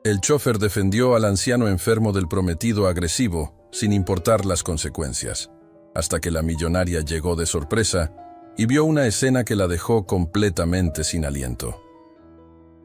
El chofer defendió al anciano enfermo del prometido agresivo, sin importar las consecuencias, hasta que la millonaria llegó de sorpresa y vio una escena que la dejó completamente sin aliento.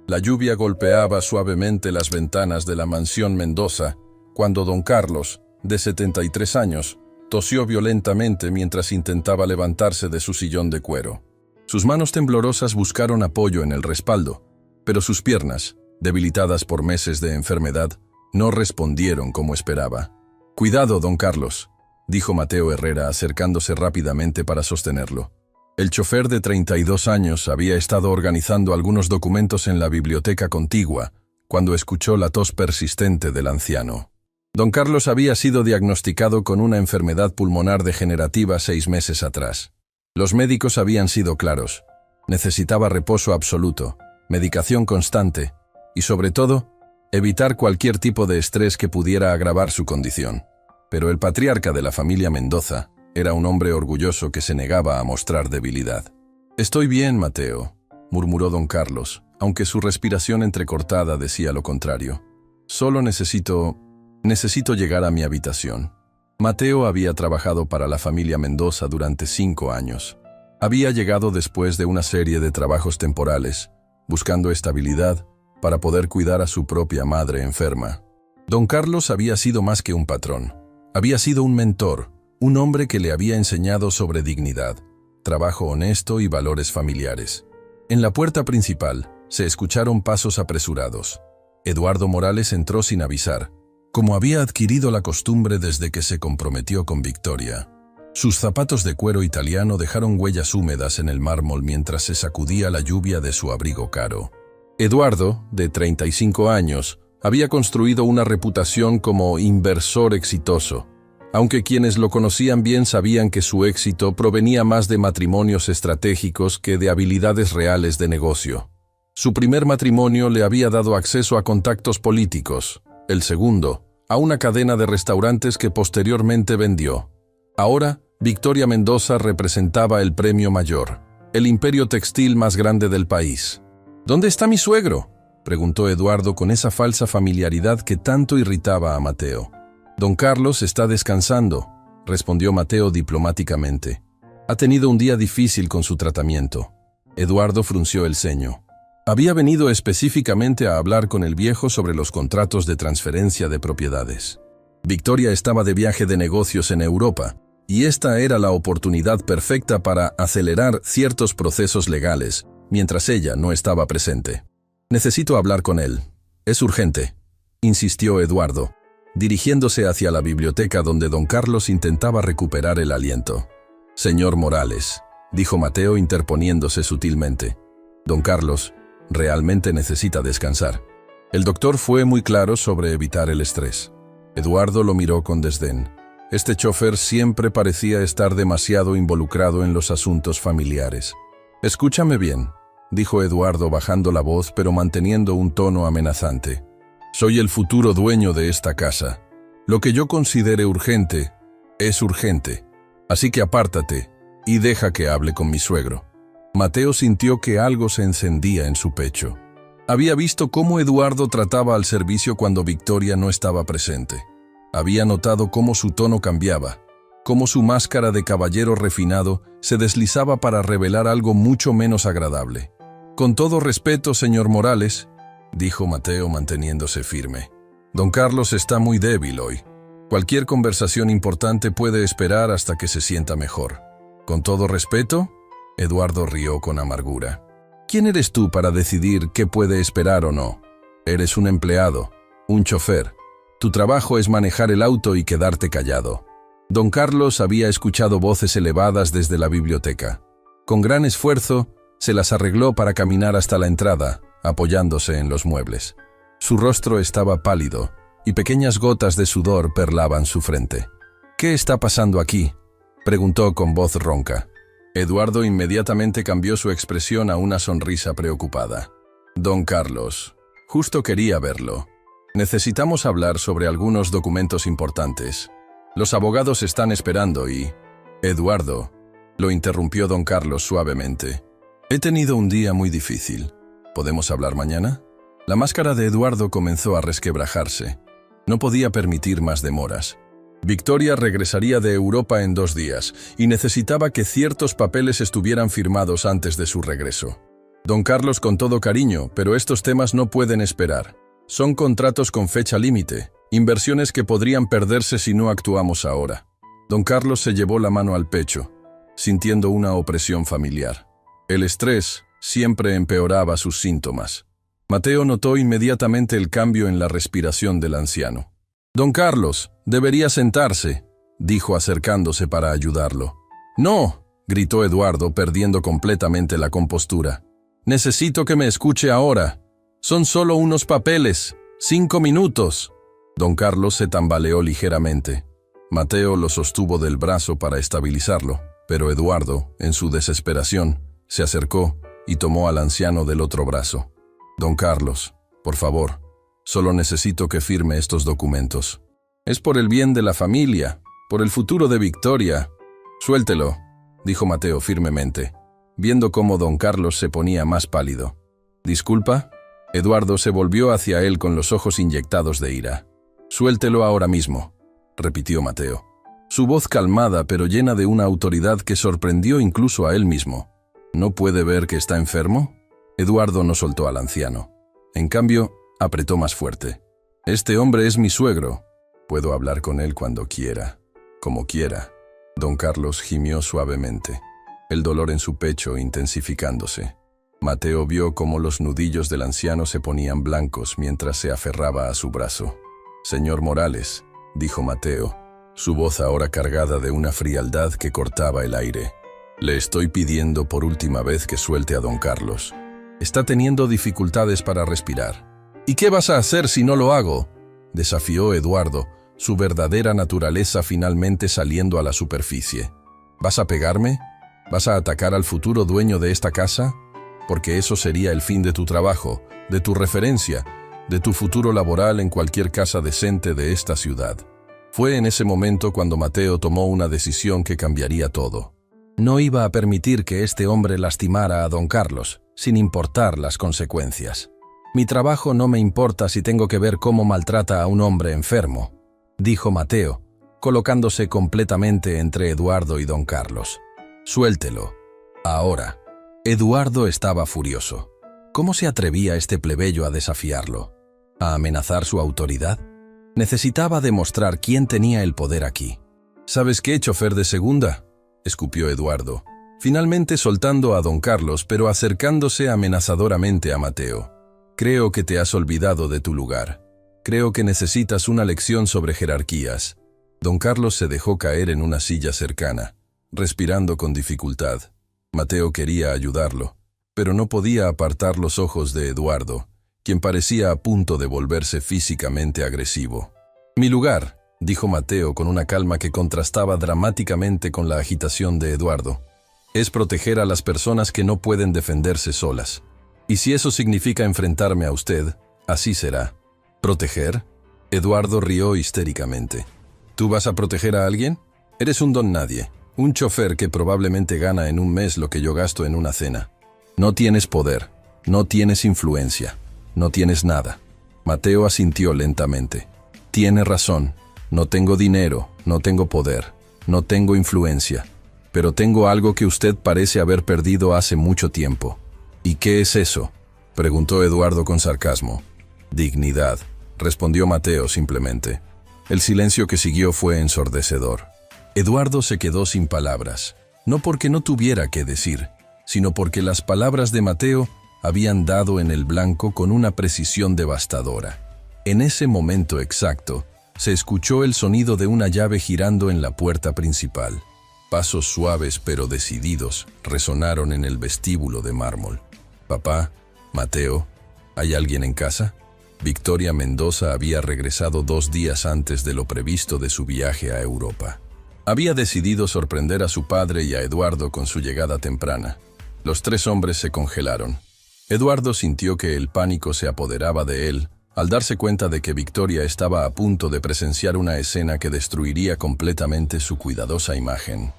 La lluvia golpeaba suavemente las ventanas de la mansión Mendoza cuando don Carlos, de 73 años, tosió violentamente mientras intentaba levantarse de su sillón de cuero. Sus manos temblorosas buscaron apoyo en el respaldo, pero sus piernas, debilitadas por meses de enfermedad, no respondieron como esperaba. «Cuidado, don Carlos», dijo Mateo Herrera acercándose rápidamente para sostenerlo. El chofer de 32 años había estado organizando algunos documentos en la biblioteca contigua cuando escuchó la tos persistente del anciano. Don Carlos había sido diagnosticado con una enfermedad pulmonar degenerativa 6 meses atrás. Los médicos habían sido claros. Necesitaba reposo absoluto, medicación constante y, sobre todo, evitar cualquier tipo de estrés que pudiera agravar su condición. Pero el patriarca de la familia Mendoza era un hombre orgulloso que se negaba a mostrar debilidad. «Estoy bien, Mateo», murmuró don Carlos, aunque su respiración entrecortada decía lo contrario. «Solo necesito llegar a mi habitación». Mateo había trabajado para la familia Mendoza durante 5 años. Había llegado después de una serie de trabajos temporales, buscando estabilidad para poder cuidar a su propia madre enferma. Don Carlos había sido más que un patrón. Había sido un mentor, un hombre que le había enseñado sobre dignidad, trabajo honesto y valores familiares. En la puerta principal se escucharon pasos apresurados. Eduardo Morales entró sin avisar, como había adquirido la costumbre desde que se comprometió con Victoria. Sus zapatos de cuero italiano dejaron huellas húmedas en el mármol mientras se sacudía la lluvia de su abrigo caro. Eduardo, de 35 años, había construido una reputación como inversor exitoso, aunque quienes lo conocían bien sabían que su éxito provenía más de matrimonios estratégicos que de habilidades reales de negocio. Su primer matrimonio le había dado acceso a contactos políticos, el segundo, a una cadena de restaurantes que posteriormente vendió. Ahora, Victoria Mendoza representaba el premio mayor, el imperio textil más grande del país. «¿Dónde está mi suegro?», preguntó Eduardo con esa falsa familiaridad que tanto irritaba a Mateo. «Don Carlos está descansando», respondió Mateo diplomáticamente. «Ha tenido un día difícil con su tratamiento». Eduardo frunció el ceño. Había venido específicamente a hablar con el viejo sobre los contratos de transferencia de propiedades. Victoria estaba de viaje de negocios en Europa, y esta era la oportunidad perfecta para acelerar ciertos procesos legales, mientras ella no estaba presente. «Necesito hablar con él. Es urgente», insistió Eduardo, dirigiéndose hacia la biblioteca donde don Carlos intentaba recuperar el aliento. «Señor Morales», dijo Mateo interponiéndose sutilmente. «Don Carlos realmente necesita descansar». El doctor fue muy claro sobre evitar el estrés. Eduardo lo miró con desdén. Este chofer siempre parecía estar demasiado involucrado en los asuntos familiares. «Escúchame bien», dijo Eduardo bajando la voz pero manteniendo un tono amenazante. «Soy el futuro dueño de esta casa. Lo que yo considere urgente, es urgente. Así que apártate y deja que hable con mi suegro». Mateo sintió que algo se encendía en su pecho. Había visto cómo Eduardo trataba al servicio cuando Victoria no estaba presente. Había notado cómo su tono cambiaba, cómo su máscara de caballero refinado se deslizaba para revelar algo mucho menos agradable. «Con todo respeto, señor Morales», dijo Mateo manteniéndose firme. «Don Carlos está muy débil hoy. Cualquier conversación importante puede esperar hasta que se sienta mejor». «¿Con todo respeto?», Eduardo rió con amargura. «¿Quién eres tú para decidir qué puede esperar o no? Eres un empleado, un chofer. Tu trabajo es manejar el auto y quedarte callado». Don Carlos había escuchado voces elevadas desde la biblioteca. Con gran esfuerzo, se las arregló para caminar hasta la entrada, apoyándose en los muebles. Su rostro estaba pálido, y pequeñas gotas de sudor perlaban su frente. «¿Qué está pasando aquí?», preguntó con voz ronca. Eduardo inmediatamente cambió su expresión a una sonrisa preocupada. «Don Carlos, justo quería verlo. Necesitamos hablar sobre algunos documentos importantes. Los abogados están esperando y...» «Eduardo», lo interrumpió don Carlos suavemente. «He tenido un día muy difícil. ¿Podemos hablar mañana?». La máscara de Eduardo comenzó a resquebrajarse. No podía permitir más demoras. Victoria regresaría de Europa en 2 días y necesitaba que ciertos papeles estuvieran firmados antes de su regreso. Don Carlos, con todo cariño, pero estos temas no pueden esperar. Son contratos con fecha límite, inversiones que podrían perderse si no actuamos ahora. Don Carlos se llevó la mano al pecho, sintiendo una opresión familiar. El estrés siempre empeoraba sus síntomas. Mateo notó inmediatamente el cambio en la respiración del anciano. «Don Carlos, debería sentarse», dijo acercándose para ayudarlo. «No», gritó Eduardo, perdiendo completamente la compostura. «Necesito que me escuche ahora. Son solo unos papeles. 5 minutos». Don Carlos se tambaleó ligeramente. Mateo lo sostuvo del brazo para estabilizarlo, pero Eduardo, en su desesperación, se acercó y tomó al anciano del otro brazo. «Don Carlos, por favor, solo necesito que firme estos documentos. Es por el bien de la familia, por el futuro de Victoria». «Suéltelo», dijo Mateo firmemente, viendo cómo don Carlos se ponía más pálido. «¿Disculpa?» Eduardo se volvió hacia él con los ojos inyectados de ira. «Suéltelo ahora mismo», repitió Mateo, su voz calmada pero llena de una autoridad que sorprendió incluso a él mismo. «¿No puede ver que está enfermo?» Eduardo no soltó al anciano. En cambio, apretó más fuerte. «Este hombre es mi suegro. Puedo hablar con él cuando quiera, como quiera». Don Carlos gimió suavemente, el dolor en su pecho intensificándose. Mateo vio cómo los nudillos del anciano se ponían blancos mientras se aferraba a su brazo. «Señor Morales», dijo Mateo, su voz ahora cargada de una frialdad que cortaba el aire. «Le estoy pidiendo por última vez que suelte a don Carlos. Está teniendo dificultades para respirar». «¿Y qué vas a hacer si no lo hago?», desafió Eduardo, su verdadera naturaleza finalmente saliendo a la superficie. «¿Vas a pegarme? ¿Vas a atacar al futuro dueño de esta casa? Porque eso sería el fin de tu trabajo, de tu referencia, de tu futuro laboral en cualquier casa decente de esta ciudad». Fue en ese momento cuando Mateo tomó una decisión que cambiaría todo. No iba a permitir que este hombre lastimara a don Carlos, sin importar las consecuencias. «Mi trabajo no me importa si tengo que ver cómo maltrata a un hombre enfermo», dijo Mateo, colocándose completamente entre Eduardo y don Carlos. «Suéltelo. Ahora». Eduardo estaba furioso. ¿Cómo se atrevía este plebeyo a desafiarlo? ¿A amenazar su autoridad? Necesitaba demostrar quién tenía el poder aquí. «¿Sabes qué, chofer de segunda?», escupió Eduardo, finalmente soltando a don Carlos pero acercándose amenazadoramente a Mateo. «Creo que te has olvidado de tu lugar. Creo que necesitas una lección sobre jerarquías». Don Carlos se dejó caer en una silla cercana, respirando con dificultad. Mateo quería ayudarlo, pero no podía apartar los ojos de Eduardo, quien parecía a punto de volverse físicamente agresivo. «Mi lugar», dijo Mateo con una calma que contrastaba dramáticamente con la agitación de Eduardo, «es proteger a las personas que no pueden defenderse solas. Y si eso significa enfrentarme a usted, así será». «¿Proteger?», Eduardo rió histéricamente. «¿Tú vas a proteger a alguien? Eres un don nadie, un chofer que probablemente gana en un mes lo que yo gasto en una cena. No tienes poder, no tienes influencia, no tienes nada». Mateo asintió lentamente. «Tiene razón. No tengo dinero, no tengo poder, no tengo influencia, pero tengo algo que usted parece haber perdido hace mucho tiempo». «¿Y qué es eso?», preguntó Eduardo con sarcasmo. «Dignidad», respondió Mateo simplemente. El silencio que siguió fue ensordecedor. Eduardo se quedó sin palabras, no porque no tuviera qué decir, sino porque las palabras de Mateo habían dado en el blanco con una precisión devastadora. En ese momento exacto, se escuchó el sonido de una llave girando en la puerta principal. Pasos suaves pero decididos resonaron en el vestíbulo de mármol. «Papá, Mateo, ¿hay alguien en casa?». Victoria Mendoza había regresado 2 días antes de lo previsto de su viaje a Europa. Había decidido sorprender a su padre y a Eduardo con su llegada temprana. Los 3 hombres se congelaron. Eduardo sintió que el pánico se apoderaba de él al darse cuenta de que Victoria estaba a punto de presenciar una escena que destruiría completamente su cuidadosa imagen.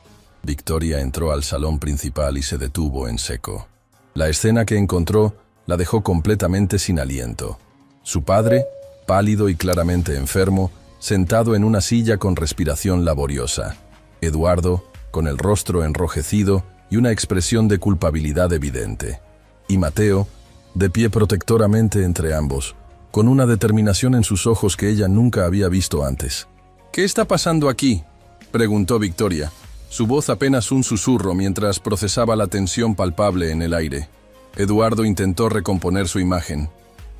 Victoria entró al salón principal y se detuvo en seco. La escena que encontró la dejó completamente sin aliento. Su padre, pálido y claramente enfermo, sentado en una silla con respiración laboriosa. Eduardo, con el rostro enrojecido y una expresión de culpabilidad evidente. Y Mateo, de pie protectoramente entre ambos, con una determinación en sus ojos que ella nunca había visto antes. «¿Qué está pasando aquí?», preguntó Victoria, su voz apenas un susurro mientras procesaba la tensión palpable en el aire. Eduardo intentó recomponer su imagen.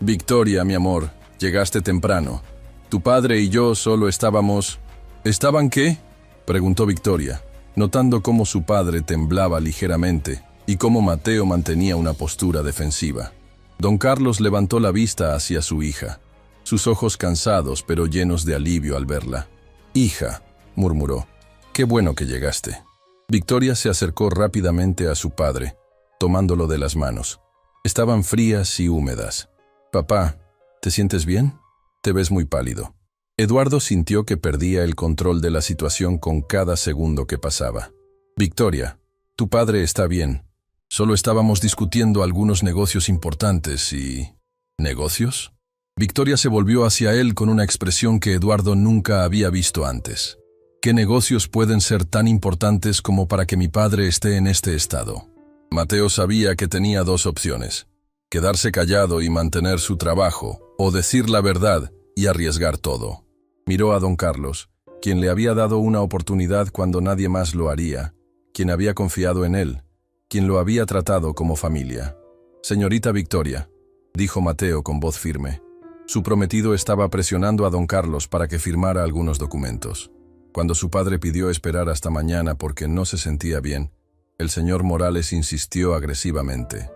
«Victoria, mi amor, llegaste temprano. Tu padre y yo solo estábamos...» «¿Estaban qué?», preguntó Victoria, notando cómo su padre temblaba ligeramente y cómo Mateo mantenía una postura defensiva. Don Carlos levantó la vista hacia su hija, sus ojos cansados pero llenos de alivio al verla. «Hija», murmuró, «qué bueno que llegaste». Victoria se acercó rápidamente a su padre, tomándolo de las manos. Estaban frías y húmedas. «Papá, ¿te sientes bien? Te ves muy pálido». Eduardo sintió que perdía el control de la situación con cada segundo que pasaba. «Victoria, tu padre está bien. Solo estábamos discutiendo algunos negocios importantes y...» «¿Negocios?». Victoria se volvió hacia él con una expresión que Eduardo nunca había visto antes. «¿Qué negocios pueden ser tan importantes como para que mi padre esté en este estado?». Mateo sabía que tenía dos opciones: quedarse callado y mantener su trabajo, o decir la verdad y arriesgar todo. Miró a don Carlos, quien le había dado una oportunidad cuando nadie más lo haría, quien había confiado en él, quien lo había tratado como familia. «Señorita Victoria», dijo Mateo con voz firme. Su prometido estaba presionando a don Carlos para que firmara algunos documentos. Cuando su padre pidió esperar hasta mañana porque no se sentía bien, el señor Morales insistió agresivamente.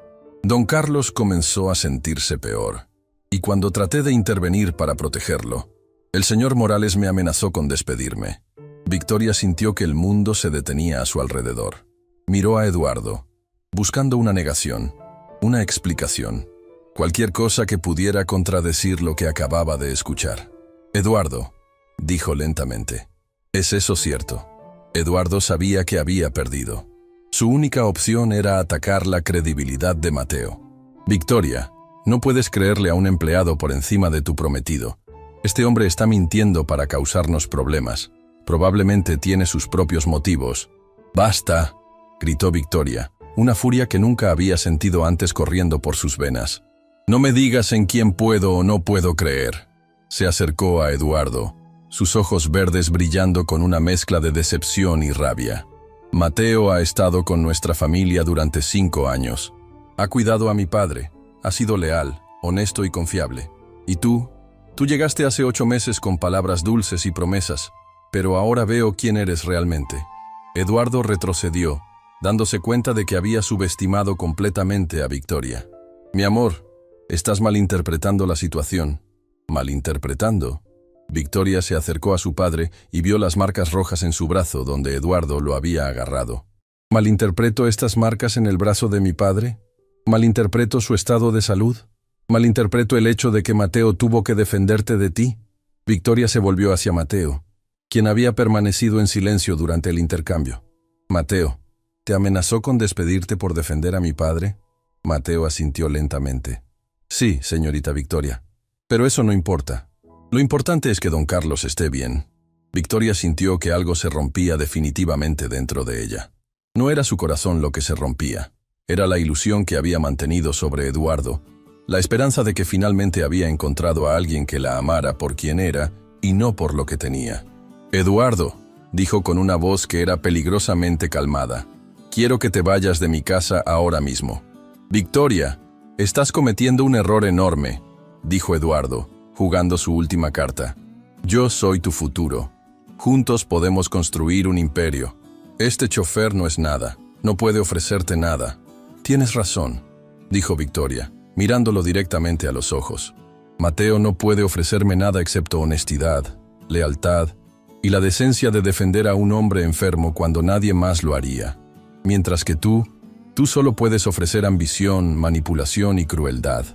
Don Carlos comenzó a sentirse peor, y cuando traté de intervenir para protegerlo, el señor Morales me amenazó con despedirme. Victoria sintió que el mundo se detenía a su alrededor. Miró a Eduardo, buscando una negación, una explicación, cualquier cosa que pudiera contradecir lo que acababa de escuchar. «Eduardo», dijo lentamente, «¿es eso cierto?». Eduardo sabía que había perdido. Su única opción era atacar la credibilidad de Mateo. «Victoria, no puedes creerle a un empleado por encima de tu prometido. Este hombre está mintiendo para causarnos problemas. Probablemente tiene sus propios motivos». «¡Basta!», gritó Victoria, una furia que nunca había sentido antes corriendo por sus venas. «No me digas en quién puedo o no puedo creer». Se acercó a Eduardo, sus ojos verdes brillando con una mezcla de decepción y rabia. «Mateo ha estado con nuestra familia durante 5 años. Ha cuidado a mi padre, ha sido leal, honesto y confiable. Y tú llegaste hace 8 meses con palabras dulces y promesas, pero ahora veo quién eres realmente». Eduardo retrocedió, dándose cuenta de que había subestimado completamente a Victoria. «Mi amor, estás malinterpretando la situación». «¿Malinterpretando?». Victoria se acercó a su padre y vio las marcas rojas en su brazo donde Eduardo lo había agarrado. «¿Malinterpreto estas marcas en el brazo de mi padre? ¿Malinterpreto su estado de salud? ¿Malinterpreto el hecho de que Mateo tuvo que defenderte de ti?». Victoria se volvió hacia Mateo, quien había permanecido en silencio durante el intercambio. «Mateo, ¿te amenazó con despedirte por defender a mi padre?». Mateo asintió lentamente. «Sí, señorita Victoria, pero eso no importa. Lo importante es que don Carlos esté bien». Victoria sintió que algo se rompía definitivamente dentro de ella. No era su corazón lo que se rompía, era la ilusión que había mantenido sobre Eduardo, la esperanza de que finalmente había encontrado a alguien que la amara por quien era y no por lo que tenía. «Eduardo», dijo con una voz que era peligrosamente calmada, «quiero que te vayas de mi casa ahora mismo». «Victoria, estás cometiendo un error enorme», dijo Eduardo, jugando su última carta. «Yo soy tu futuro. Juntos podemos construir un imperio. Este chofer no es nada, no puede ofrecerte nada». «Tienes razón», dijo Victoria, mirándolo directamente a los ojos. «Mateo no puede ofrecerme nada excepto honestidad, lealtad y la decencia de defender a un hombre enfermo cuando nadie más lo haría. Mientras que tú solo puedes ofrecer ambición, manipulación y crueldad».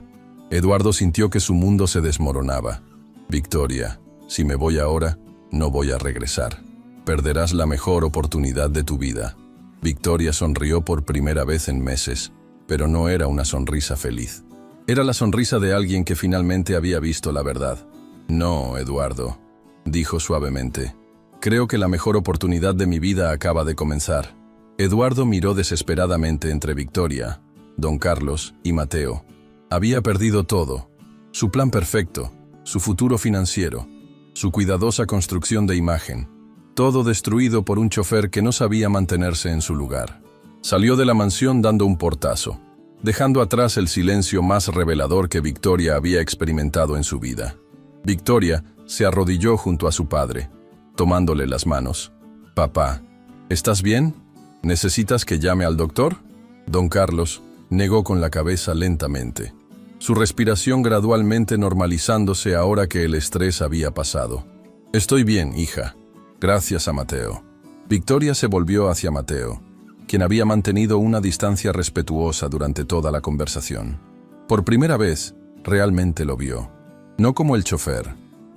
Eduardo sintió que su mundo se desmoronaba. «Victoria, si me voy ahora, no voy a regresar. Perderás la mejor oportunidad de tu vida». Victoria sonrió por primera vez en meses, pero no era una sonrisa feliz. Era la sonrisa de alguien que finalmente había visto la verdad. No, Eduardo, dijo suavemente. Creo que la mejor oportunidad de mi vida acaba de comenzar. Eduardo miró desesperadamente entre Victoria, don Carlos y Mateo. Había perdido todo. Su plan perfecto, su futuro financiero, su cuidadosa construcción de imagen. Todo destruido por un chofer que no sabía mantenerse en su lugar. Salió de la mansión dando un portazo, dejando atrás el silencio más revelador que Victoria había experimentado en su vida. Victoria se arrodilló junto a su padre, tomándole las manos. «Papá, ¿estás bien? ¿Necesitas que llame al doctor?» Don Carlos negó con la cabeza lentamente, su respiración gradualmente normalizándose ahora que el estrés había pasado. «Estoy bien, hija. Gracias a Mateo». Victoria se volvió hacia Mateo, quien había mantenido una distancia respetuosa durante toda la conversación. Por primera vez, realmente lo vio. No como el chofer,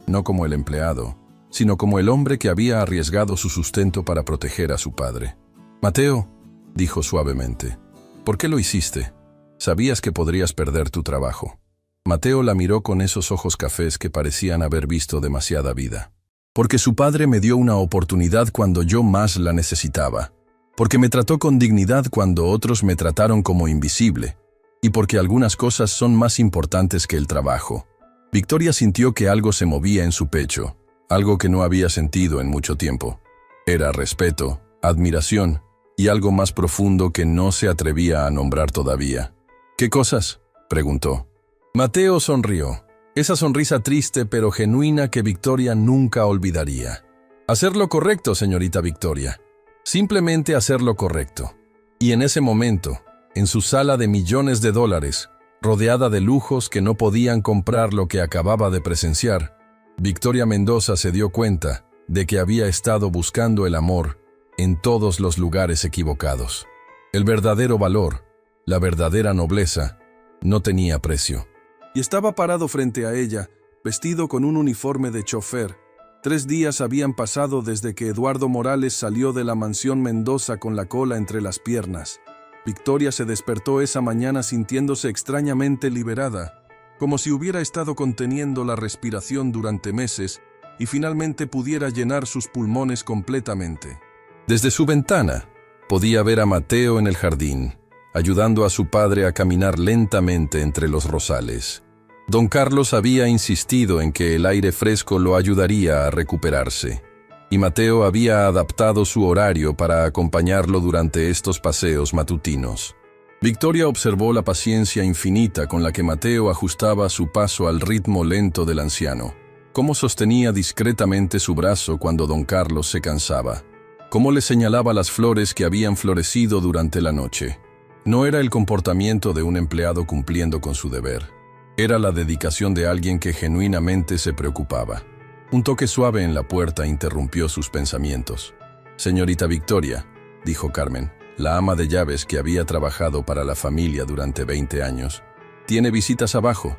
no como el empleado, sino como el hombre que había arriesgado su sustento para proteger a su padre. «Mateo», dijo suavemente, «¿por qué lo hiciste? Sabías que podrías perder tu trabajo». Mateo la miró con esos ojos cafés que parecían haber visto demasiada vida. «Porque su padre me dio una oportunidad cuando yo más la necesitaba. Porque me trató con dignidad cuando otros me trataron como invisible. Y porque algunas cosas son más importantes que el trabajo». Victoria sintió que algo se movía en su pecho, algo que no había sentido en mucho tiempo. Era respeto, admiración y algo más profundo que no se atrevía a nombrar todavía. «¿Qué cosas?», preguntó. Mateo sonrió, esa sonrisa triste pero genuina que Victoria nunca olvidaría. «Hacer lo correcto, señorita Victoria. Simplemente hacer lo correcto». Y en ese momento, en su sala de millones de dólares, rodeada de lujos que no podían comprar lo que acababa de presenciar, Victoria Mendoza se dio cuenta de que había estado buscando el amor en todos los lugares equivocados. El verdadero valor, la verdadera nobleza, no tenía precio. Y estaba parado frente a ella, vestido con un uniforme de chofer. 3 días habían pasado desde que Eduardo Morales salió de la mansión Mendoza con la cola entre las piernas. Victoria se despertó esa mañana sintiéndose extrañamente liberada, como si hubiera estado conteniendo la respiración durante meses y finalmente pudiera llenar sus pulmones completamente. Desde su ventana, podía ver a Mateo en el jardín, ayudando a su padre a caminar lentamente entre los rosales. Don Carlos había insistido en que el aire fresco lo ayudaría a recuperarse, y Mateo había adaptado su horario para acompañarlo durante estos paseos matutinos. Victoria observó la paciencia infinita con la que Mateo ajustaba su paso al ritmo lento del anciano, cómo sostenía discretamente su brazo cuando don Carlos se cansaba, cómo le señalaba las flores que habían florecido durante la noche. No era el comportamiento de un empleado cumpliendo con su deber. Era la dedicación de alguien que genuinamente se preocupaba. Un toque suave en la puerta interrumpió sus pensamientos. «Señorita Victoria», dijo Carmen, la ama de llaves que había trabajado para la familia durante 20 años. «Tiene visitas abajo.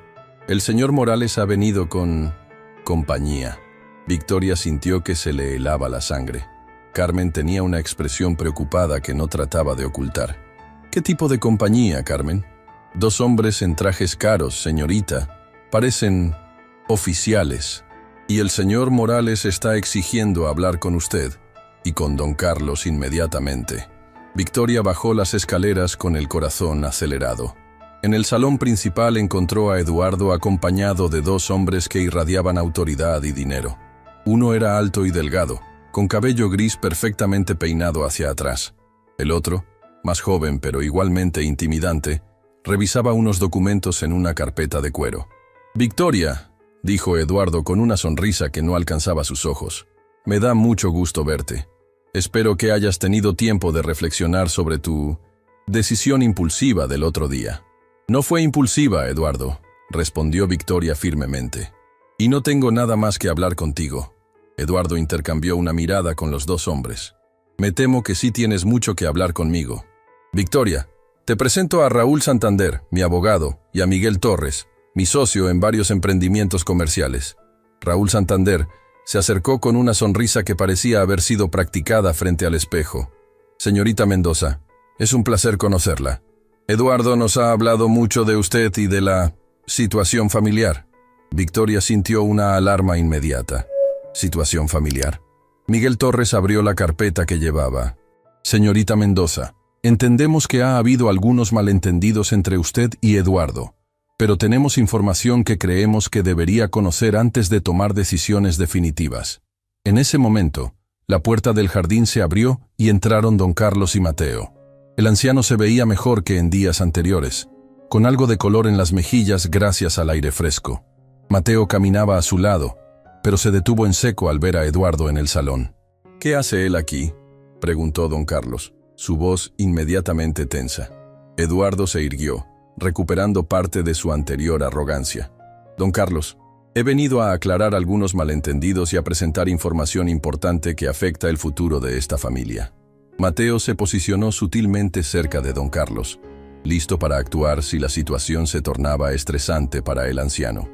El señor Morales ha venido con compañía». Victoria sintió que se le helaba la sangre. Carmen tenía una expresión preocupada que no trataba de ocultar. «¿Qué tipo de compañía, Carmen?» «2 hombres en trajes caros, señorita. Parecen oficiales. Y el señor Morales está exigiendo hablar con usted, y con don Carlos inmediatamente». Victoria bajó las escaleras con el corazón acelerado. En el salón principal encontró a Eduardo acompañado de 2 hombres que irradiaban autoridad y dinero. Uno era alto y delgado, con cabello gris perfectamente peinado hacia atrás. El otro, más joven pero igualmente intimidante, revisaba unos documentos en una carpeta de cuero. «Victoria», dijo Eduardo con una sonrisa que no alcanzaba sus ojos, «me da mucho gusto verte. Espero que hayas tenido tiempo de reflexionar sobre tu decisión impulsiva del otro día». «No fue impulsiva, Eduardo», respondió Victoria firmemente. «Y no tengo nada más que hablar contigo». Eduardo intercambió una mirada con los 2 hombres. «Me temo que sí tienes mucho que hablar conmigo». «Victoria, te presento a Raúl Santander, mi abogado, y a Miguel Torres, mi socio en varios emprendimientos comerciales». Raúl Santander se acercó con una sonrisa que parecía haber sido practicada frente al espejo. «Señorita Mendoza, es un placer conocerla. Eduardo nos ha hablado mucho de usted y de la Situación familiar. Victoria sintió una alarma inmediata. Situación familiar. Miguel Torres abrió la carpeta que llevaba. Señorita Mendoza, entendemos que ha habido algunos malentendidos entre usted y Eduardo, pero tenemos información que creemos que debería conocer antes de tomar decisiones definitivas. En ese momento, la puerta del jardín se abrió y entraron don Carlos y Mateo. El anciano se veía mejor que en días anteriores, con algo de color en las mejillas gracias al aire fresco. Mateo caminaba a su lado, pero se detuvo en seco al ver a Eduardo en el salón. «¿Qué hace él aquí?», preguntó don Carlos, su voz inmediatamente tensa. Eduardo se irguió, recuperando parte de su anterior arrogancia. «Don Carlos, he venido a aclarar algunos malentendidos y a presentar información importante que afecta el futuro de esta familia». Mateo se posicionó sutilmente cerca de don Carlos, listo para actuar si la situación se tornaba estresante para el anciano.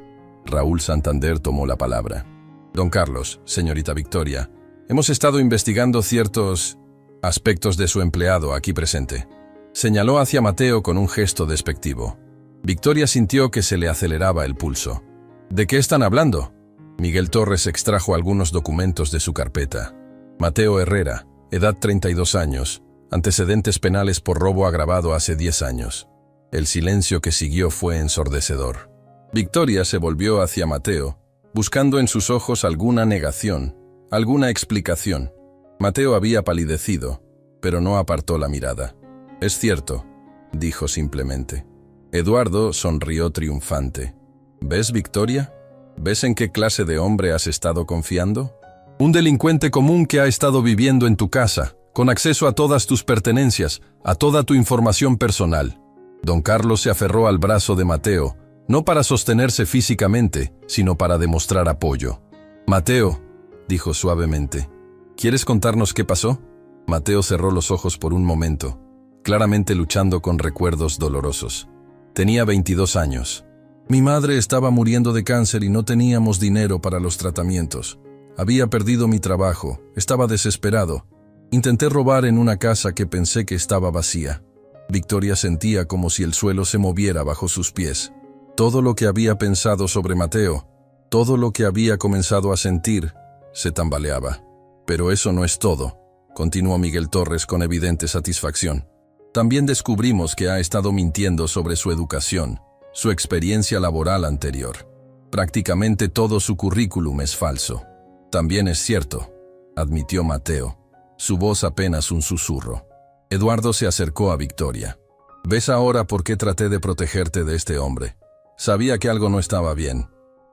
Raúl Santander tomó la palabra. «Don Carlos, señorita Victoria, hemos estado investigando ciertos aspectos de su empleado aquí presente». Señaló hacia Mateo con un gesto despectivo. Victoria sintió que se le aceleraba el pulso. «¿De qué están hablando?». Miguel Torres extrajo algunos documentos de su carpeta. Mateo Herrera, edad 32 años, antecedentes penales por robo agravado hace 10 años. El silencio que siguió fue ensordecedor. Victoria se volvió hacia Mateo, buscando en sus ojos alguna negación, alguna explicación. Mateo había palidecido, pero no apartó la mirada. «Es cierto», dijo simplemente. Eduardo sonrió triunfante. «¿Ves, Victoria? ¿Ves en qué clase de hombre has estado confiando? Un delincuente común que ha estado viviendo en tu casa, con acceso a todas tus pertenencias, a toda tu información personal». Don Carlos se aferró al brazo de Mateo, no para sostenerse físicamente, sino para demostrar apoyo. «Mateo», dijo suavemente, «¿quieres contarnos qué pasó?». Mateo cerró los ojos por un momento, claramente luchando con recuerdos dolorosos. Tenía 22 años. «Mi madre estaba muriendo de cáncer y no teníamos dinero para los tratamientos. Había perdido mi trabajo, estaba desesperado. Intenté robar en una casa que pensé que estaba vacía». Victoria sentía como si el suelo se moviera bajo sus pies. Todo lo que había pensado sobre Mateo, todo lo que había comenzado a sentir, se tambaleaba. «Pero eso no es todo», continuó Miguel Torres con evidente satisfacción. «También descubrimos que ha estado mintiendo sobre su educación, su experiencia laboral anterior. Prácticamente todo su currículum es falso». «También es cierto», admitió Mateo, su voz apenas un susurro. Eduardo se acercó a Victoria. «¿Ves ahora por qué traté de protegerte de este hombre? Sabía que algo no estaba bien.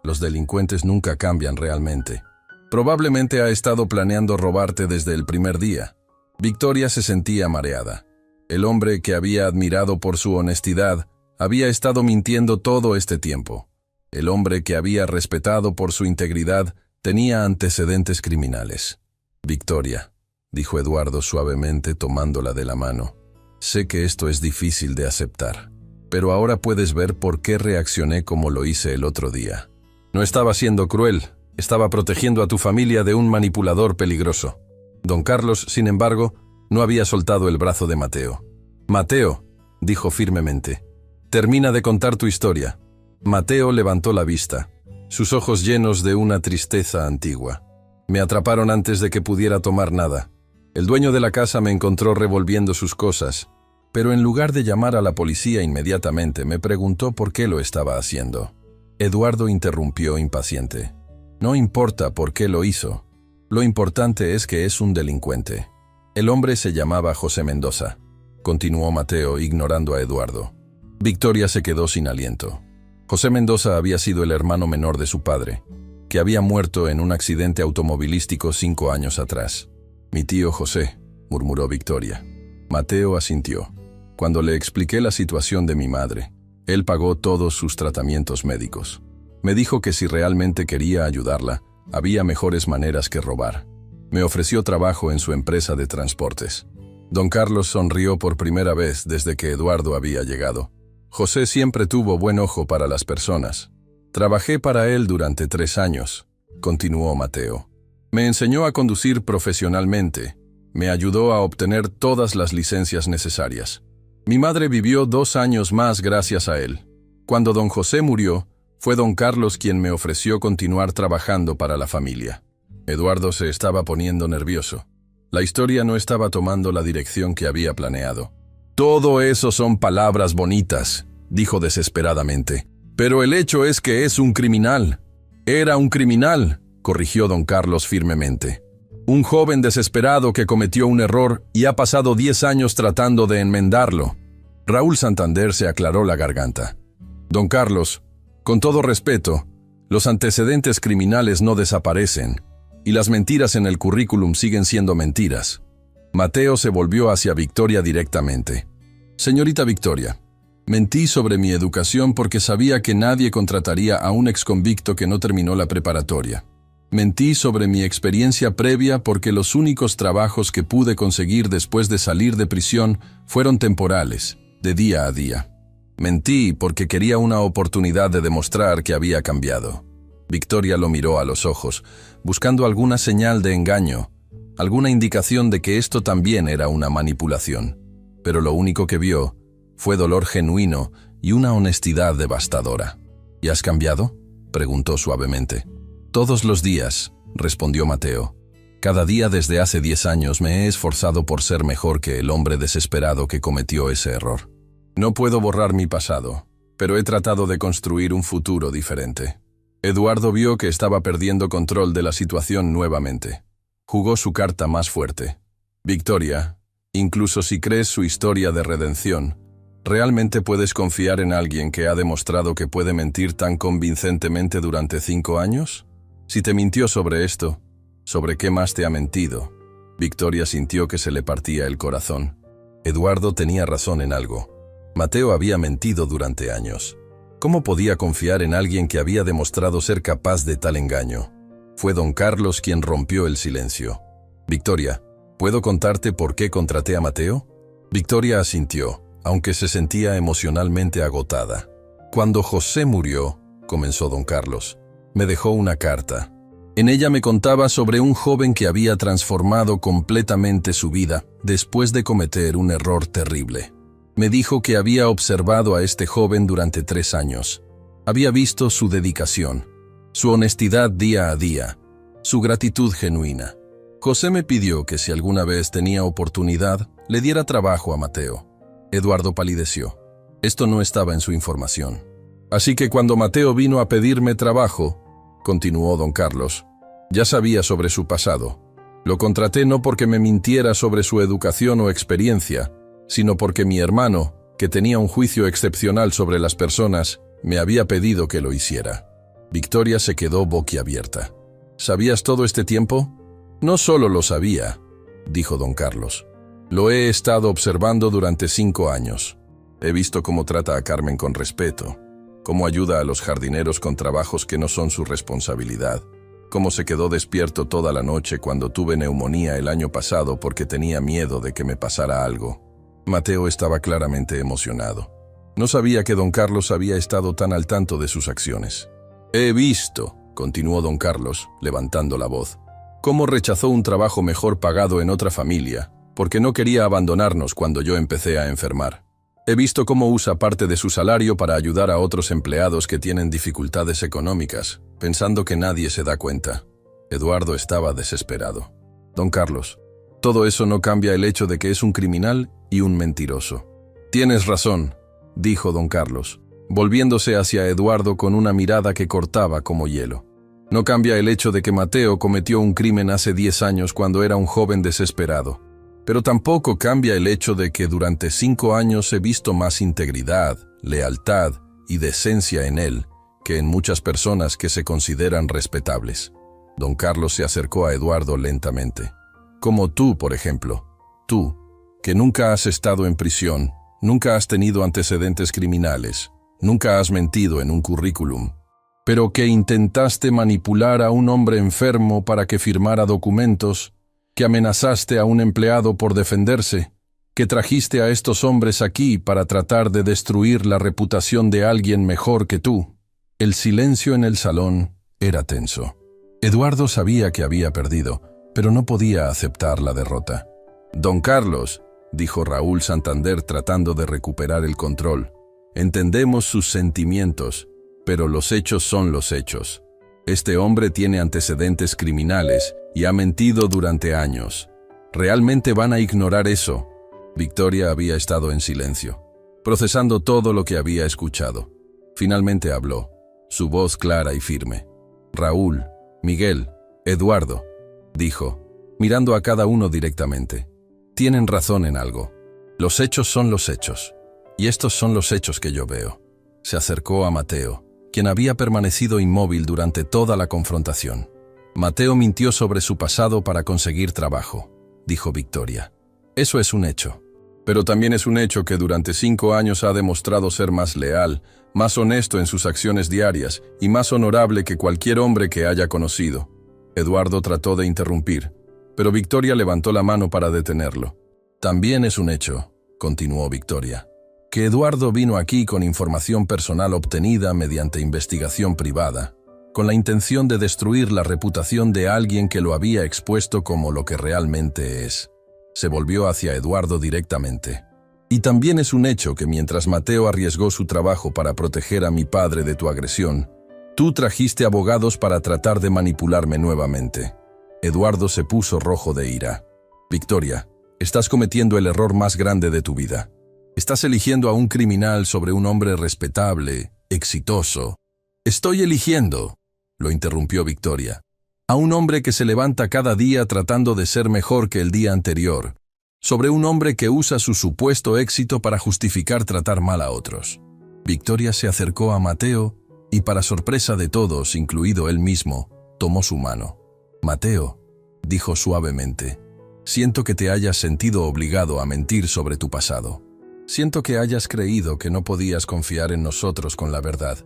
Los delincuentes nunca cambian realmente. Probablemente ha estado planeando robarte desde el primer día». Victoria se sentía mareada. El hombre que había admirado por su honestidad había estado mintiendo todo este tiempo. El hombre que había respetado por su integridad tenía antecedentes criminales. «Victoria», dijo Eduardo suavemente tomándola de la mano, «sé que esto es difícil de aceptar, pero ahora puedes ver por qué reaccioné como lo hice el otro día. No estaba siendo cruel, estaba protegiendo a tu familia de un manipulador peligroso». Don Carlos, sin embargo, no había soltado el brazo de Mateo. «Mateo», dijo firmemente, «termina de contar tu historia». Mateo levantó la vista, sus ojos llenos de una tristeza antigua. «Me atraparon antes de que pudiera tomar nada. El dueño de la casa me encontró revolviendo sus cosas, pero en lugar de llamar a la policía inmediatamente me preguntó por qué lo estaba haciendo». Eduardo interrumpió impaciente. «No importa por qué lo hizo. Lo importante es que es un delincuente. El hombre se llamaba José Mendoza», continuó Mateo ignorando a Eduardo. Victoria se quedó sin aliento. José Mendoza había sido el hermano menor de su padre, que había muerto en un accidente automovilístico 5 años atrás. «Mi tío José», murmuró Victoria. Mateo asintió. «Cuando le expliqué la situación de mi madre, él pagó todos sus tratamientos médicos. Me dijo que si realmente quería ayudarla, había mejores maneras que robar. Me ofreció trabajo en su empresa de transportes». Don Carlos sonrió por primera vez desde que Eduardo había llegado. «José siempre tuvo buen ojo para las personas. Trabajé para él durante 3 años», continuó Mateo. «Me enseñó a conducir profesionalmente. Me ayudó a obtener todas las licencias necesarias. Mi madre vivió 2 años más gracias a él. Cuando don José murió, fue don Carlos quien me ofreció continuar trabajando para la familia. Eduardo se estaba poniendo nervioso. La historia no estaba tomando la dirección que había planeado. «Todo eso son palabras bonitas», dijo desesperadamente. «Pero el hecho es que es un criminal». «Era un criminal», corrigió don Carlos firmemente. «Un joven desesperado que cometió un error y ha pasado 10 años tratando de enmendarlo». Raúl Santander se aclaró la garganta. «Don Carlos, con todo respeto, los antecedentes criminales no desaparecen, y las mentiras en el currículum siguen siendo mentiras». Mateo se volvió hacia Victoria directamente. «Señorita Victoria, mentí sobre mi educación porque sabía que nadie contrataría a un exconvicto que no terminó la preparatoria. Mentí sobre mi experiencia previa porque los únicos trabajos que pude conseguir después de salir de prisión fueron temporales, de día a día. Mentí porque quería una oportunidad de demostrar que había cambiado». Victoria lo miró a los ojos, buscando alguna señal de engaño, alguna indicación de que esto también era una manipulación. Pero lo único que vio fue dolor genuino y una honestidad devastadora. «¿Y has cambiado?», preguntó suavemente. «Todos los días», respondió Mateo. «Cada día desde hace 10 años me he esforzado por ser mejor que el hombre desesperado que cometió ese error. No puedo borrar mi pasado, pero he tratado de construir un futuro diferente». Eduardo vio que estaba perdiendo control de la situación nuevamente. Jugó su carta más fuerte. «Victoria, incluso si crees su historia de redención, ¿realmente puedes confiar en alguien que ha demostrado que puede mentir tan convincentemente durante 5 años? Si te mintió sobre esto, ¿sobre qué más te ha mentido?». Victoria sintió que se le partía el corazón. Eduardo tenía razón en algo. Mateo había mentido durante años. ¿Cómo podía confiar en alguien que había demostrado ser capaz de tal engaño? Fue don Carlos quien rompió el silencio. «Victoria, ¿puedo contarte por qué contraté a Mateo?». Victoria asintió, aunque se sentía emocionalmente agotada. «Cuando José murió», comenzó don Carlos, «me dejó una carta. En ella me contaba sobre un joven que había transformado completamente su vida después de cometer un error terrible. Me dijo que había observado a este joven durante 3 años. Había visto su dedicación, su honestidad día a día, su gratitud genuina. José me pidió que si alguna vez tenía oportunidad, le diera trabajo a Mateo». Eduardo palideció. Esto no estaba en su información. «Así que cuando Mateo vino a pedirme trabajo», continuó don Carlos, «ya sabía sobre su pasado. Lo contraté no porque me mintiera sobre su educación o experiencia, sino porque mi hermano, que tenía un juicio excepcional sobre las personas, me había pedido que lo hiciera». Victoria se quedó boquiabierta. «¿Sabías todo este tiempo?». «No solo lo sabía», dijo don Carlos. «Lo he estado observando durante 5 años. He visto cómo trata a Carmen con respeto, cómo ayuda a los jardineros con trabajos que no son su responsabilidad, cómo se quedó despierto toda la noche cuando tuve neumonía el año pasado porque tenía miedo de que me pasara algo». Mateo estaba claramente emocionado. No sabía que don Carlos había estado tan al tanto de sus acciones. «He visto», continuó don Carlos, levantando la voz, «cómo rechazó un trabajo mejor pagado en otra familia, porque no quería abandonarnos cuando yo empecé a enfermar. He visto cómo usa parte de su salario para ayudar a otros empleados que tienen dificultades económicas, pensando que nadie se da cuenta». Eduardo estaba desesperado. «Don Carlos, todo eso no cambia el hecho de que es un criminal y un mentiroso». «Tienes razón», dijo don Carlos, volviéndose hacia Eduardo con una mirada que cortaba como hielo. «No cambia el hecho de que Mateo cometió un crimen hace 10 años cuando era un joven desesperado. Pero tampoco cambia el hecho de que durante 5 años he visto más integridad, lealtad y decencia en él que en muchas personas que se consideran respetables». Don Carlos se acercó a Eduardo lentamente. «Como tú, por ejemplo. Tú, que nunca has estado en prisión, nunca has tenido antecedentes criminales, nunca has mentido en un currículum, pero que intentaste manipular a un hombre enfermo para que firmara documentos, que amenazaste a un empleado por defenderse, que trajiste a estos hombres aquí para tratar de destruir la reputación de alguien mejor que tú». El silencio en el salón era tenso. Eduardo sabía que había perdido, pero no podía aceptar la derrota. «Don Carlos», dijo Raúl Santander tratando de recuperar el control, Entendemos sus sentimientos, pero los hechos son los hechos. Este hombre tiene antecedentes criminales y ha mentido durante años. ¿Realmente van a ignorar eso? Victoria había estado en silencio, procesando todo lo que había escuchado. Finalmente habló, su voz clara y firme. Raúl, Miguel, Eduardo, dijo, mirando a cada uno directamente. Tienen razón en algo. Los hechos son los hechos. Y estos son los hechos que yo veo. Se acercó a Mateo, quien había permanecido inmóvil durante toda la confrontación. Mateo mintió sobre su pasado para conseguir trabajo, dijo Victoria. Eso es un hecho. Pero también es un hecho que durante 5 años ha demostrado ser más leal, más honesto en sus acciones diarias y más honorable que cualquier hombre que haya conocido. Eduardo trató de interrumpir, pero Victoria levantó la mano para detenerlo. También es un hecho, continuó Victoria, que Eduardo vino aquí con información personal obtenida mediante investigación privada, con la intención de destruir la reputación de alguien que lo había expuesto como lo que realmente es. Se volvió hacia Eduardo directamente. Y también es un hecho que mientras Mateo arriesgó su trabajo para proteger a mi padre de tu agresión, tú trajiste abogados para tratar de manipularme nuevamente. Eduardo se puso rojo de ira. Victoria, estás cometiendo el error más grande de tu vida. Estás eligiendo a un criminal sobre un hombre respetable, exitoso. Estoy eligiendo, lo interrumpió Victoria, a un hombre que se levanta cada día tratando de ser mejor que el día anterior, sobre un hombre que usa su supuesto éxito para justificar tratar mal a otros. Victoria se acercó a Mateo y, para sorpresa de todos, incluido él mismo, tomó su mano. Mateo, dijo suavemente, siento que te hayas sentido obligado a mentir sobre tu pasado. Siento que hayas creído que no podías confiar en nosotros con la verdad.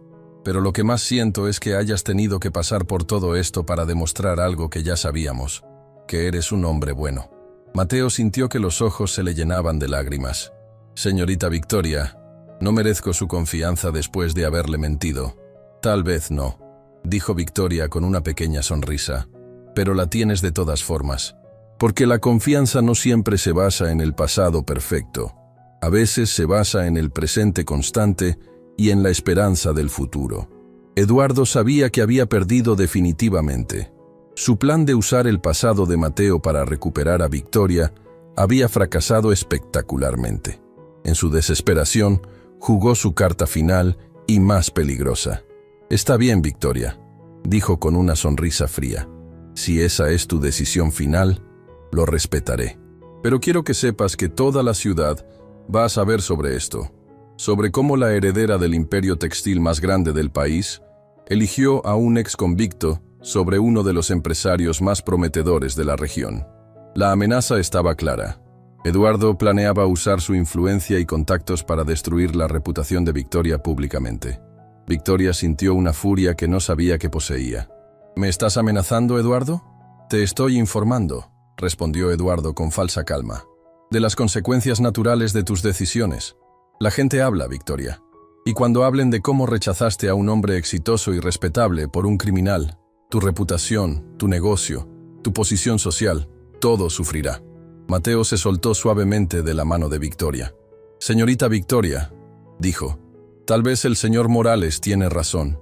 Pero lo que más siento es que hayas tenido que pasar por todo esto para demostrar algo que ya sabíamos, que eres un hombre bueno. Mateo sintió que los ojos se le llenaban de lágrimas. Señorita Victoria, no merezco su confianza después de haberle mentido. Tal vez no, dijo Victoria con una pequeña sonrisa, pero la tienes de todas formas, porque la confianza no siempre se basa en el pasado perfecto. A veces se basa en el presente constante y en la esperanza del futuro. Eduardo sabía que había perdido definitivamente. Su plan de usar el pasado de Mateo para recuperar a Victoria había fracasado espectacularmente. En su desesperación, jugó su carta final y más peligrosa. Está bien, Victoria, dijo con una sonrisa fría. Si esa es tu decisión final, lo respetaré. Pero quiero que sepas que toda la ciudad va a saber sobre esto, sobre cómo la heredera del imperio textil más grande del país eligió a un ex convicto sobre uno de los empresarios más prometedores de la región. La amenaza estaba clara. Eduardo planeaba usar su influencia y contactos para destruir la reputación de Victoria públicamente. Victoria sintió una furia que no sabía que poseía. ¿Me estás amenazando, Eduardo? Te estoy informando, respondió Eduardo con falsa calma, de las consecuencias naturales de tus decisiones. La gente habla, Victoria. Y cuando hablen de cómo rechazaste a un hombre exitoso y respetable por un criminal, tu reputación, tu negocio, tu posición social, todo sufrirá. Mateo se soltó suavemente de la mano de Victoria. Señorita Victoria, dijo, tal vez el señor Morales tiene razón.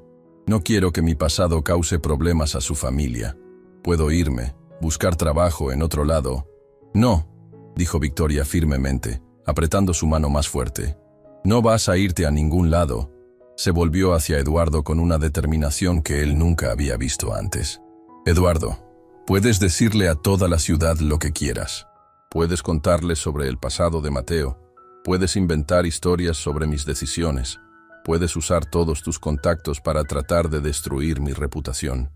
No quiero que mi pasado cause problemas a su familia. Puedo irme, buscar trabajo en otro lado. No, dijo Victoria firmemente, apretando su mano más fuerte. No vas a irte a ningún lado. Se volvió hacia Eduardo con una determinación que él nunca había visto antes. Eduardo, puedes decirle a toda la ciudad lo que quieras. Puedes contarles sobre el pasado de Mateo. Puedes inventar historias sobre mis decisiones. Puedes usar todos tus contactos para tratar de destruir mi reputación.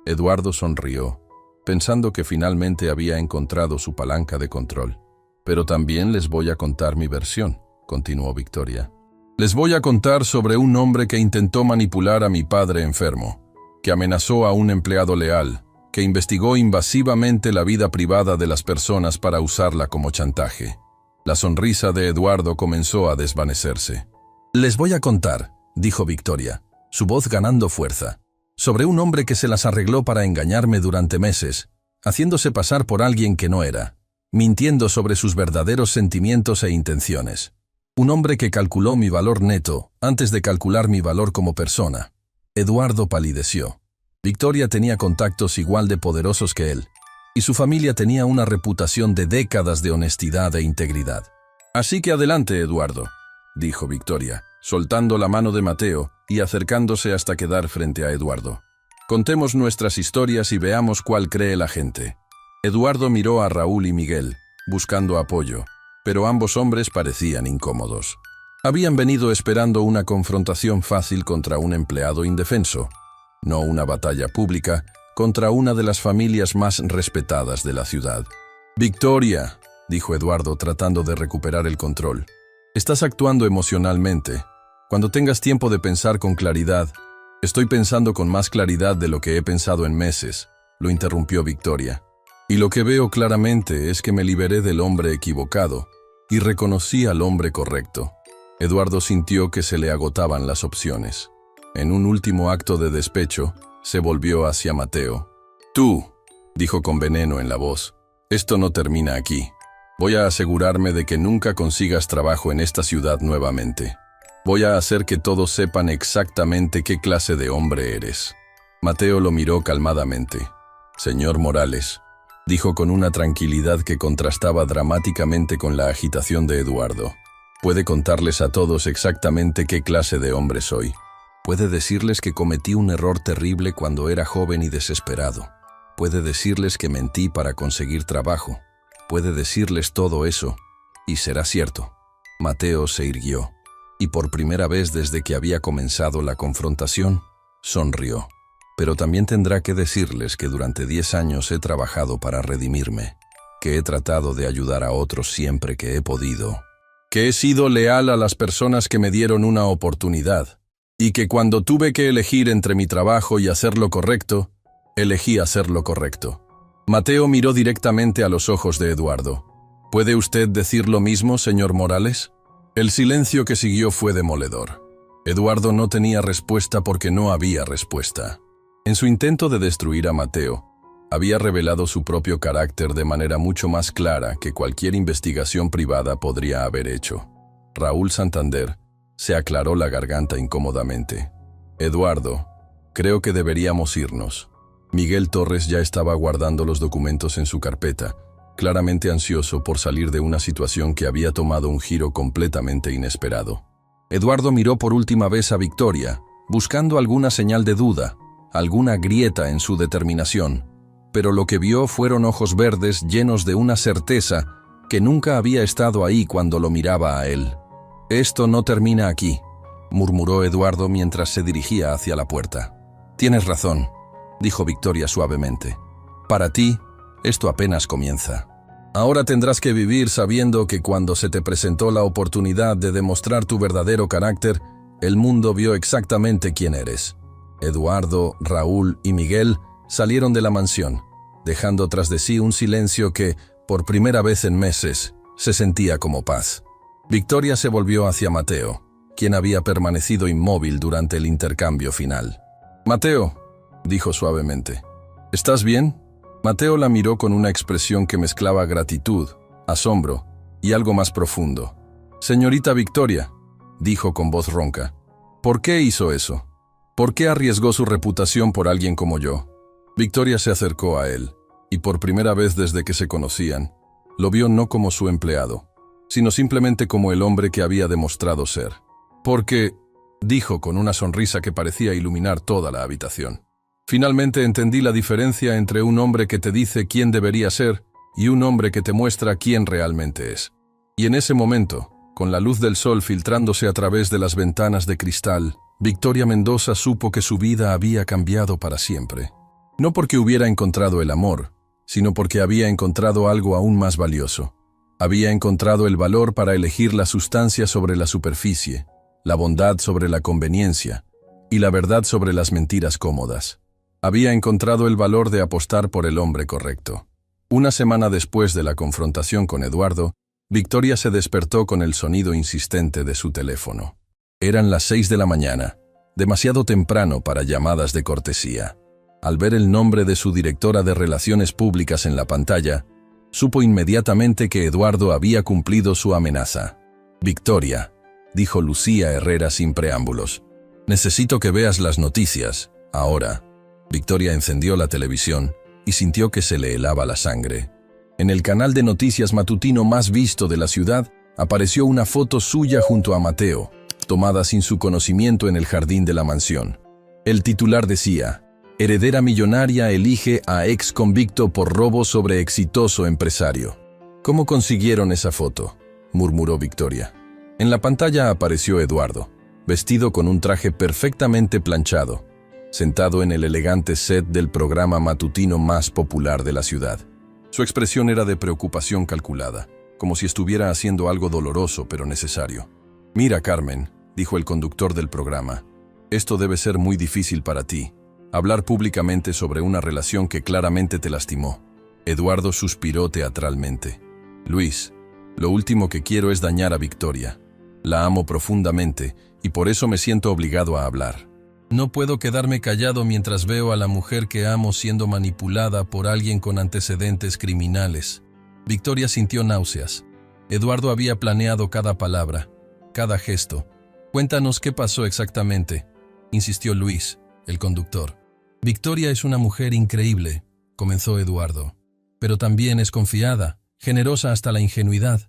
Eduardo sonrió, pensando que finalmente había encontrado su palanca de control. Pero también les voy a contar mi versión, continuó Victoria. Les voy a contar sobre un hombre que intentó manipular a mi padre enfermo, que amenazó a un empleado leal, que investigó invasivamente la vida privada de las personas para usarla como chantaje. La sonrisa de Eduardo comenzó a desvanecerse. Les voy a contar, dijo Victoria, su voz ganando fuerza, sobre un hombre que se las arregló para engañarme durante meses, haciéndose pasar por alguien que no era, mintiendo sobre sus verdaderos sentimientos e intenciones. Un hombre que calculó mi valor neto antes de calcular mi valor como persona. Eduardo palideció. Victoria tenía contactos igual de poderosos que él, y su familia tenía una reputación de décadas de honestidad e integridad. Así que adelante, Eduardo, dijo Victoria, soltando la mano de Mateo y acercándose hasta quedar frente a Eduardo. Contemos nuestras historias y veamos cuál cree la gente. Eduardo miró a Raúl y Miguel, buscando apoyo, pero ambos hombres parecían incómodos. Habían venido esperando una confrontación fácil contra un empleado indefenso, no una batalla pública contra una de las familias más respetadas de la ciudad. «Victoria», dijo Eduardo tratando de recuperar el control, «estás actuando emocionalmente. Cuando tengas tiempo de pensar con claridad». «Estoy pensando con más claridad de lo que he pensado en meses», lo interrumpió Victoria. «Y lo que veo claramente es que me liberé del hombre equivocado y reconocí al hombre correcto». Eduardo sintió que se le agotaban las opciones. En un último acto de despecho, se volvió hacia Mateo. «Tú», dijo con veneno en la voz, «esto no termina aquí. Voy a asegurarme de que nunca consigas trabajo en esta ciudad nuevamente. Voy a hacer que todos sepan exactamente qué clase de hombre eres». Mateo lo miró calmadamente. «Señor Morales», dijo con una tranquilidad que contrastaba dramáticamente con la agitación de Eduardo, «puede contarles a todos exactamente qué clase de hombre soy. Puede decirles que cometí un error terrible cuando era joven y desesperado. Puede decirles que mentí para conseguir trabajo. Puede decirles todo eso, y será cierto». Mateo se irguió, y por primera vez desde que había comenzado la confrontación, sonrió. «Pero también tendrá que decirles que durante 10 años he trabajado para redimirme, que he tratado de ayudar a otros siempre que he podido, que he sido leal a las personas que me dieron una oportunidad, y que cuando tuve que elegir entre mi trabajo y hacer lo correcto, elegí hacer lo correcto». Mateo miró directamente a los ojos de Eduardo. «¿Puede usted decir lo mismo, señor Morales?». El silencio que siguió fue demoledor. Eduardo no tenía respuesta porque no había respuesta. En su intento de destruir a Mateo, había revelado su propio carácter de manera mucho más clara que cualquier investigación privada podría haber hecho. Raúl Santander se aclaró la garganta incómodamente. «Eduardo, creo que deberíamos irnos». Miguel Torres ya estaba guardando los documentos en su carpeta, claramente ansioso por salir de una situación que había tomado un giro completamente inesperado. Eduardo miró por última vez a Victoria, buscando alguna señal de duda, alguna grieta en su determinación, pero lo que vio fueron ojos verdes llenos de una certeza que nunca había estado ahí cuando lo miraba a él. «Esto no termina aquí», murmuró Eduardo mientras se dirigía hacia la puerta. «Tienes razón», dijo Victoria suavemente. «Para ti, esto apenas comienza. Ahora tendrás que vivir sabiendo que cuando se te presentó la oportunidad de demostrar tu verdadero carácter, el mundo vio exactamente quién eres». Eduardo, Raúl y Miguel salieron de la mansión, dejando tras de sí un silencio que, por primera vez en meses, se sentía como paz. Victoria se volvió hacia Mateo, quien había permanecido inmóvil durante el intercambio final. «Mateo», dijo suavemente, «¿estás bien?». Mateo la miró con una expresión que mezclaba gratitud, asombro y algo más profundo. «Señorita Victoria», dijo con voz ronca, «¿por qué hizo eso? ¿Por qué arriesgó su reputación por alguien como yo?». Victoria se acercó a él, y por primera vez desde que se conocían, lo vio no como su empleado, sino simplemente como el hombre que había demostrado ser. «Porque», dijo con una sonrisa que parecía iluminar toda la habitación, «finalmente entendí la diferencia entre un hombre que te dice quién debería ser y un hombre que te muestra quién realmente es». Y en ese momento, con la luz del sol filtrándose a través de las ventanas de cristal, Victoria Mendoza supo que su vida había cambiado para siempre. No porque hubiera encontrado el amor, sino porque había encontrado algo aún más valioso. Había encontrado el valor para elegir la sustancia sobre la superficie, la bondad sobre la conveniencia y la verdad sobre las mentiras cómodas. Había encontrado el valor de apostar por el hombre correcto. Una semana después de la confrontación con Eduardo, Victoria se despertó con el sonido insistente de su teléfono. Eran las 6 de la mañana, demasiado temprano para llamadas de cortesía. Al ver el nombre de su directora de Relaciones Públicas en la pantalla, supo inmediatamente que Eduardo había cumplido su amenaza. Victoria, dijo Lucía Herrera sin preámbulos. Necesito que veas las noticias, ahora. Victoria encendió la televisión y sintió que se le helaba la sangre. En el canal de noticias matutino más visto de la ciudad, apareció una foto suya junto a Mateo, tomada sin su conocimiento en el jardín de la mansión. El titular decía: heredera millonaria elige a ex convicto por robo sobre exitoso empresario. ¿Cómo consiguieron esa foto?, murmuró Victoria. En la pantalla apareció Eduardo, vestido con un traje perfectamente planchado, sentado en el elegante set del programa matutino más popular de la ciudad. Su expresión era de preocupación calculada, como si estuviera haciendo algo doloroso pero necesario. «Mira, Carmen», dijo el conductor del programa, «esto debe ser muy difícil para ti, hablar públicamente sobre una relación que claramente te lastimó». Eduardo suspiró teatralmente. «Luis, lo último que quiero es dañar a Victoria. La amo profundamente y por eso me siento obligado a hablar. No puedo quedarme callado mientras veo a la mujer que amo siendo manipulada por alguien con antecedentes criminales». Victoria sintió náuseas. Eduardo había planeado cada palabra, cada gesto. «Cuéntanos qué pasó exactamente», insistió Luis, el conductor. «Victoria es una mujer increíble», comenzó Eduardo, «pero también es confiada, generosa hasta la ingenuidad».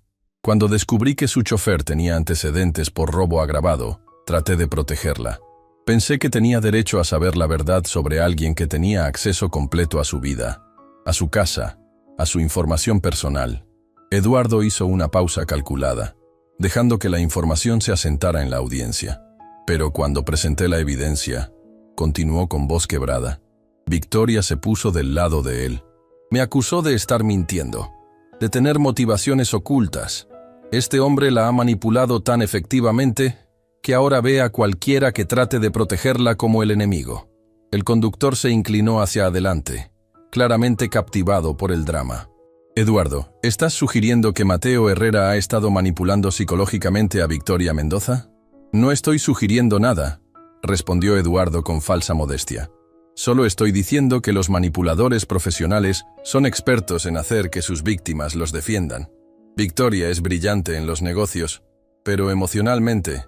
Cuando descubrí que su chofer tenía antecedentes por robo agravado, traté de protegerla. Pensé que tenía derecho a saber la verdad sobre alguien que tenía acceso completo a su vida, a su casa, a su información personal. Eduardo hizo una pausa calculada, dejando que la información se asentara en la audiencia. Pero cuando presenté la evidencia, continuó con voz quebrada. Victoria se puso del lado de él. Me acusó de estar mintiendo, de tener motivaciones ocultas. Este hombre la ha manipulado tan efectivamente que ahora ve a cualquiera que trate de protegerla como el enemigo. El conductor se inclinó hacia adelante, claramente captivado por el drama. Eduardo, ¿estás sugiriendo que Mateo Herrera ha estado manipulando psicológicamente a Victoria Mendoza? No estoy sugiriendo nada, respondió Eduardo con falsa modestia. Solo estoy diciendo que los manipuladores profesionales son expertos en hacer que sus víctimas los defiendan. Victoria es brillante en los negocios, pero emocionalmente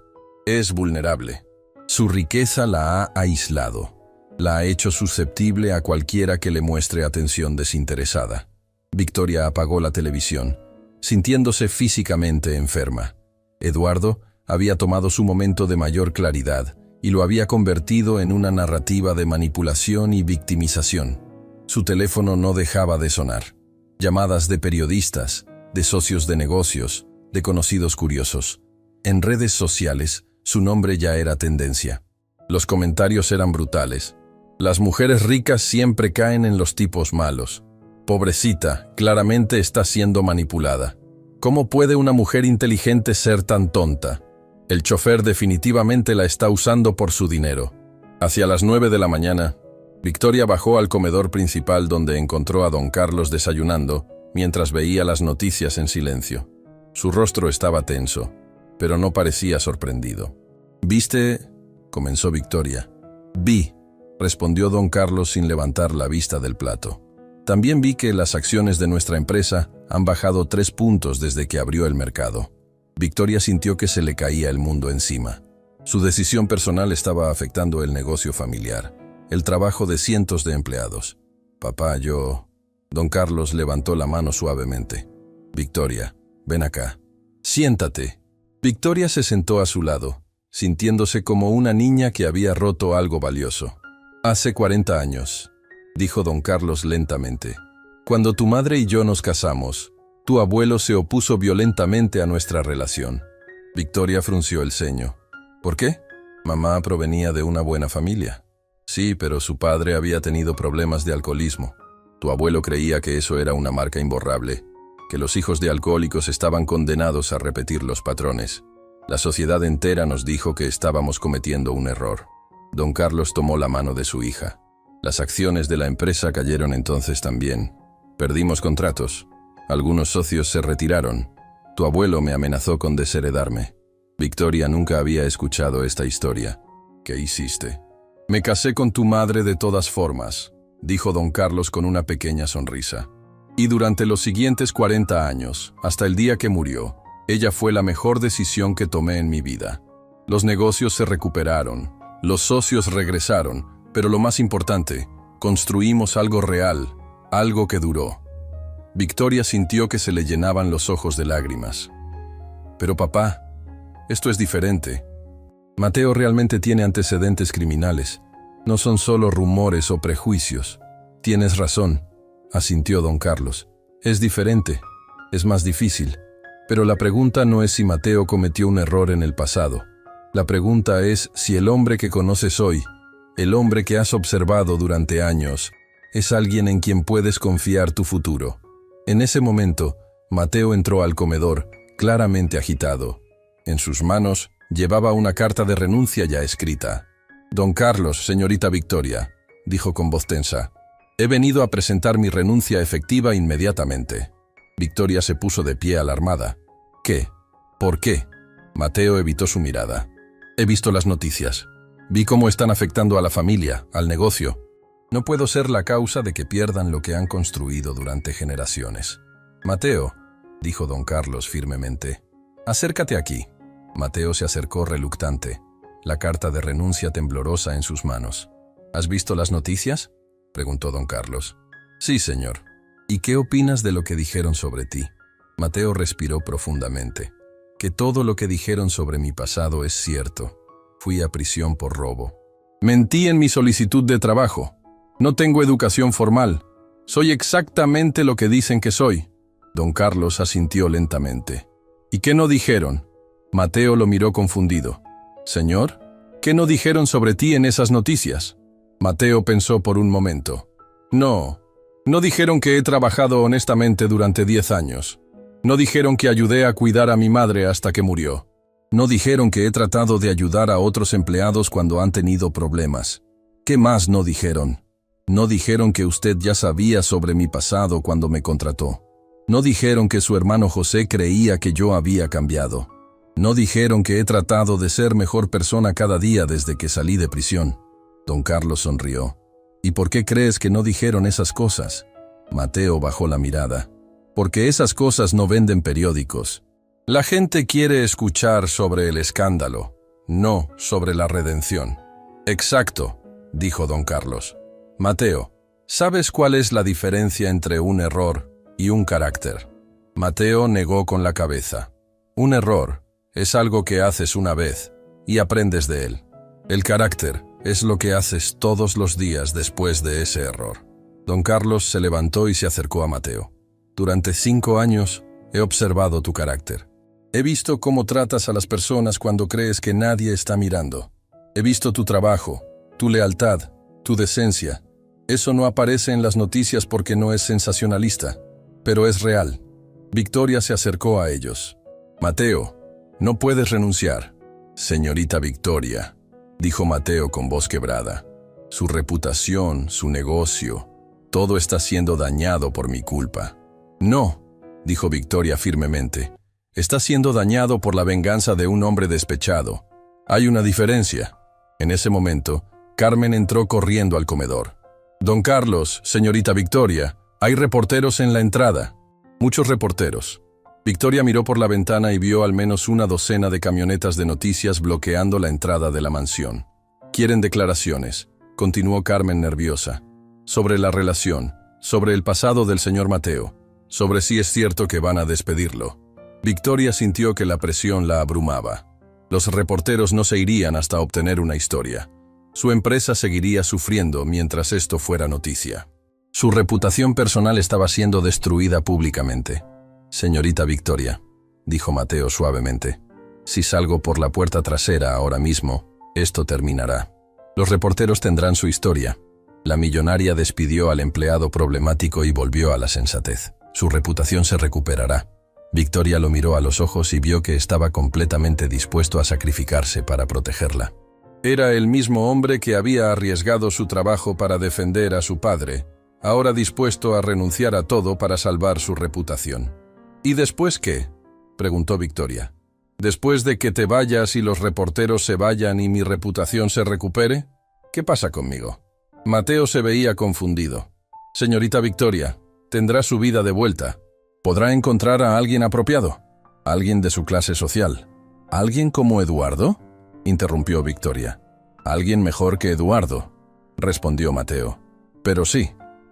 es vulnerable. Su riqueza la ha aislado, la ha hecho susceptible a cualquiera que le muestre atención desinteresada. Victoria apagó la televisión, sintiéndose físicamente enferma. Eduardo había tomado su momento de mayor claridad y lo había convertido en una narrativa de manipulación y victimización. Su teléfono no dejaba de sonar. Llamadas de periodistas, de socios de negocios, de conocidos curiosos. En redes sociales, su nombre ya era tendencia. Los comentarios eran brutales. Las mujeres ricas siempre caen en los tipos malos. Pobrecita, claramente está siendo manipulada. ¿Cómo puede una mujer inteligente ser tan tonta? El chofer definitivamente la está usando por su dinero. Hacia las 9 de la mañana, Victoria bajó al comedor principal donde encontró a don Carlos desayunando, mientras veía las noticias en silencio. Su rostro estaba tenso, pero no parecía sorprendido. «¿Viste?», comenzó Victoria. «Vi», respondió don Carlos sin levantar la vista del plato. «También vi que las acciones de nuestra empresa han bajado 3 puntos desde que abrió el mercado». Victoria sintió que se le caía el mundo encima. Su decisión personal estaba afectando el negocio familiar, el trabajo de cientos de empleados. «Papá, yo...» Don Carlos levantó la mano suavemente. «Victoria, ven acá. Siéntate». Victoria se sentó a su lado, sintiéndose como una niña que había roto algo valioso. «Hace 40 años», dijo don Carlos lentamente. «Cuando tu madre y yo nos casamos, tu abuelo se opuso violentamente a nuestra relación». Victoria frunció el ceño. «¿Por qué? Mamá provenía de una buena familia». «Sí, pero su padre había tenido problemas de alcoholismo. Tu abuelo creía que eso era una marca imborrable, que los hijos de alcohólicos estaban condenados a repetir los patrones. La sociedad entera nos dijo que estábamos cometiendo un error». Don Carlos tomó la mano de su hija. «Las acciones de la empresa cayeron entonces también. Perdimos contratos. Algunos socios se retiraron. Tu abuelo me amenazó con desheredarme». Victoria nunca había escuchado esta historia. «¿Qué hiciste?» «Me casé con tu madre de todas formas», dijo don Carlos con una pequeña sonrisa. «Y durante los siguientes 40 años, hasta el día que murió, Ella fue la mejor decisión que tomé en mi vida. Los negocios se recuperaron, los socios regresaron, pero lo más importante, construimos algo real, algo que duró. Victoria sintió que se le llenaban los ojos de lágrimas. Pero papá, esto es diferente. Mateo realmente tiene antecedentes criminales. No son solo rumores o prejuicios. Tienes razón, asintió don Carlos. Es diferente, es más difícil. Pero la pregunta no es si Mateo cometió un error en el pasado. La pregunta es si el hombre que conoces hoy, el hombre que has observado durante años, es alguien en quien puedes confiar tu futuro. En ese momento, Mateo entró al comedor, claramente agitado. En sus manos llevaba una carta de renuncia ya escrita. «Don Carlos, señorita Victoria», dijo con voz tensa, «he venido a presentar mi renuncia efectiva inmediatamente». Victoria se puso de pie alarmada. «¿Qué? ¿Por qué?» Mateo evitó su mirada. «He visto las noticias. Vi cómo están afectando a la familia, al negocio. No puedo ser la causa de que pierdan lo que han construido durante generaciones». «Mateo», dijo don Carlos firmemente, «acércate aquí». Mateo se acercó reluctante, la carta de renuncia temblorosa en sus manos. «¿Has visto las noticias?», preguntó don Carlos. «Sí, señor». «¿Y qué opinas de lo que dijeron sobre ti?». Mateo respiró profundamente. «Que todo lo que dijeron sobre mi pasado es cierto. Fui a prisión por robo. Mentí en mi solicitud de trabajo. No tengo educación formal. Soy exactamente lo que dicen que soy». Don Carlos asintió lentamente. «¿Y qué no dijeron?». Mateo lo miró confundido. «Señor, ¿qué no dijeron sobre ti en esas noticias?». Mateo pensó por un momento. No dijeron que he trabajado honestamente durante 10 años. No dijeron que ayudé a cuidar a mi madre hasta que murió. No dijeron que he tratado de ayudar a otros empleados cuando han tenido problemas. ¿Qué más no dijeron? No dijeron que usted ya sabía sobre mi pasado cuando me contrató. No dijeron que su hermano José creía que yo había cambiado. No dijeron que he tratado de ser mejor persona cada día desde que salí de prisión». Don Carlos sonrió. «¿Y por qué crees que no dijeron esas cosas?». Mateo bajó la mirada. «Porque esas cosas no venden periódicos. La gente quiere escuchar sobre el escándalo, no sobre la redención». «Exacto», dijo don Carlos. «Mateo, ¿sabes cuál es la diferencia entre un error y un carácter?». Mateo negó con la cabeza. «Un error es algo que haces una vez y aprendes de él. El carácter es lo que haces todos los días después de ese error». Don Carlos se levantó y se acercó a Mateo. «Durante 5 años he observado tu carácter. He visto cómo tratas a las personas cuando crees que nadie está mirando. He visto tu trabajo, tu lealtad, tu decencia. Eso no aparece en las noticias porque no es sensacionalista, pero es real». Victoria se acercó a ellos. «Mateo, no puedes renunciar». «Señorita Victoria», dijo Mateo con voz quebrada. «Su reputación, su negocio, todo está siendo dañado por mi culpa». «No», dijo Victoria firmemente. «Está siendo dañado por la venganza de un hombre despechado. Hay una diferencia». En ese momento, Carmen entró corriendo al comedor. «Don Carlos, señorita Victoria, hay reporteros en la entrada». «Muchos reporteros». Victoria miró por la ventana y vio al menos una docena de camionetas de noticias bloqueando la entrada de la mansión. «Quieren declaraciones», continuó Carmen nerviosa. «Sobre la relación, sobre el pasado del señor Mateo, sobre si es cierto que van a despedirlo». Victoria sintió que la presión la abrumaba. Los reporteros no se irían hasta obtener una historia. Su empresa seguiría sufriendo mientras esto fuera noticia. Su reputación personal estaba siendo destruida públicamente. «Señorita Victoria», dijo Mateo suavemente, «si salgo por la puerta trasera ahora mismo, esto terminará. Los reporteros tendrán su historia». La millonaria despidió al empleado problemático y volvió a la sensatez. Su reputación se recuperará. Victoria lo miró a los ojos y vio que estaba completamente dispuesto a sacrificarse para protegerla. Era el mismo hombre que había arriesgado su trabajo para defender a su padre, ahora dispuesto a renunciar a todo para salvar su reputación. «¿Y después qué?», preguntó Victoria. «¿Después de que te vayas y los reporteros se vayan y mi reputación se recupere? ¿Qué pasa conmigo?». Mateo se veía confundido. «Señorita Victoria, tendrá su vida de vuelta. ¿Podrá encontrar a alguien apropiado?». Alguien de su clase social. ¿Alguien como Eduardo? Interrumpió Victoria. Alguien mejor que Eduardo, respondió Mateo. Pero sí,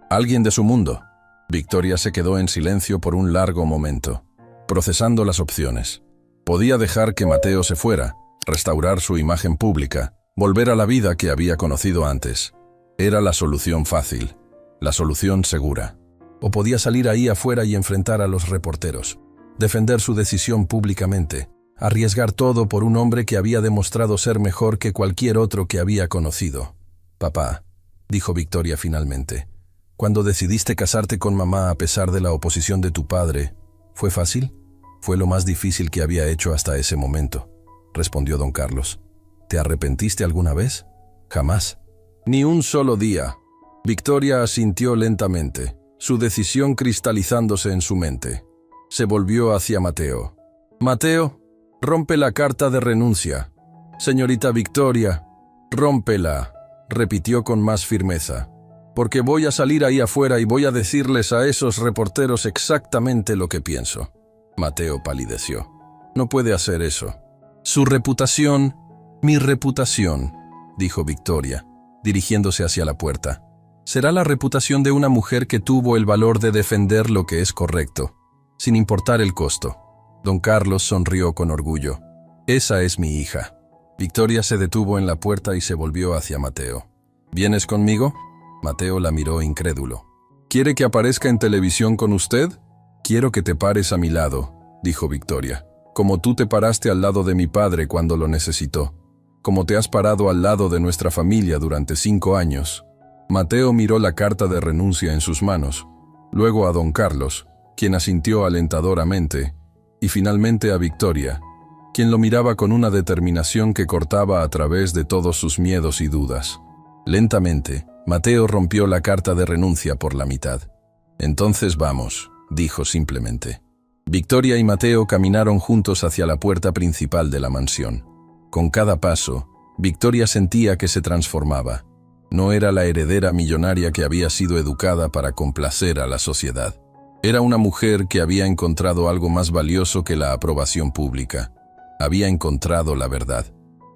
alguien de su mundo. Victoria se quedó en silencio por un largo momento, procesando las opciones. Podía dejar que Mateo se fuera, restaurar su imagen pública, volver a la vida que había conocido antes. Era la solución fácil, la solución segura. O podía salir ahí afuera y enfrentar a los reporteros, defender su decisión públicamente, arriesgar todo por un hombre que había demostrado ser mejor que cualquier otro que había conocido. «Papá», dijo Victoria finalmente, «cuando decidiste casarte con mamá a pesar de la oposición de tu padre, ¿fue fácil?» «Fue lo más difícil que había hecho hasta ese momento», respondió don Carlos. «¿Te arrepentiste alguna vez?» «Jamás». «Ni un solo día». Victoria asintió lentamente, su decisión cristalizándose en su mente. Se volvió hacia Mateo. «Mateo, rompe la carta de renuncia». «Señorita Victoria, rómpela», repitió con más firmeza. «Porque voy a salir ahí afuera y voy a decirles a esos reporteros exactamente lo que pienso». Mateo palideció. «No puede hacer eso». «Su reputación, mi reputación», dijo Victoria, dirigiéndose hacia la puerta. «Será la reputación de una mujer que tuvo el valor de defender lo que es correcto, sin importar el costo». Don Carlos sonrió con orgullo. «Esa es mi hija». Victoria se detuvo en la puerta y se volvió hacia Mateo. «¿Vienes conmigo?» Mateo la miró incrédulo. «¿Quiere que aparezca en televisión con usted?» «Quiero que te pares a mi lado», dijo Victoria, «como tú te paraste al lado de mi padre cuando lo necesitó, como te has parado al lado de nuestra familia durante 5 años». Mateo miró la carta de renuncia en sus manos, luego a don Carlos, quien asintió alentadoramente, y finalmente a Victoria, quien lo miraba con una determinación que cortaba a través de todos sus miedos y dudas. Lentamente, Mateo rompió la carta de renuncia por la mitad. «Entonces vamos», dijo simplemente. Victoria y Mateo caminaron juntos hacia la puerta principal de la mansión. Con cada paso, Victoria sentía que se transformaba. No era la heredera millonaria que había sido educada para complacer a la sociedad. Era una mujer que había encontrado algo más valioso que la aprobación pública. Había encontrado la verdad.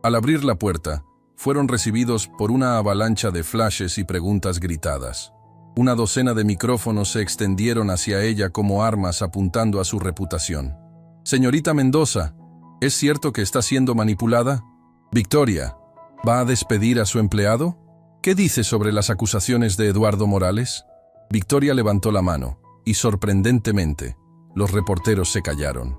Al abrir la puerta, fueron recibidos por una avalancha de flashes y preguntas gritadas. Una docena de micrófonos se extendieron hacia ella como armas apuntando a su reputación. «Señorita Mendoza, ¿es cierto que está siendo manipulada? Victoria, ¿va a despedir a su empleado? ¿Qué dice sobre las acusaciones de Eduardo Morales?» Victoria levantó la mano, y sorprendentemente, los reporteros se callaron.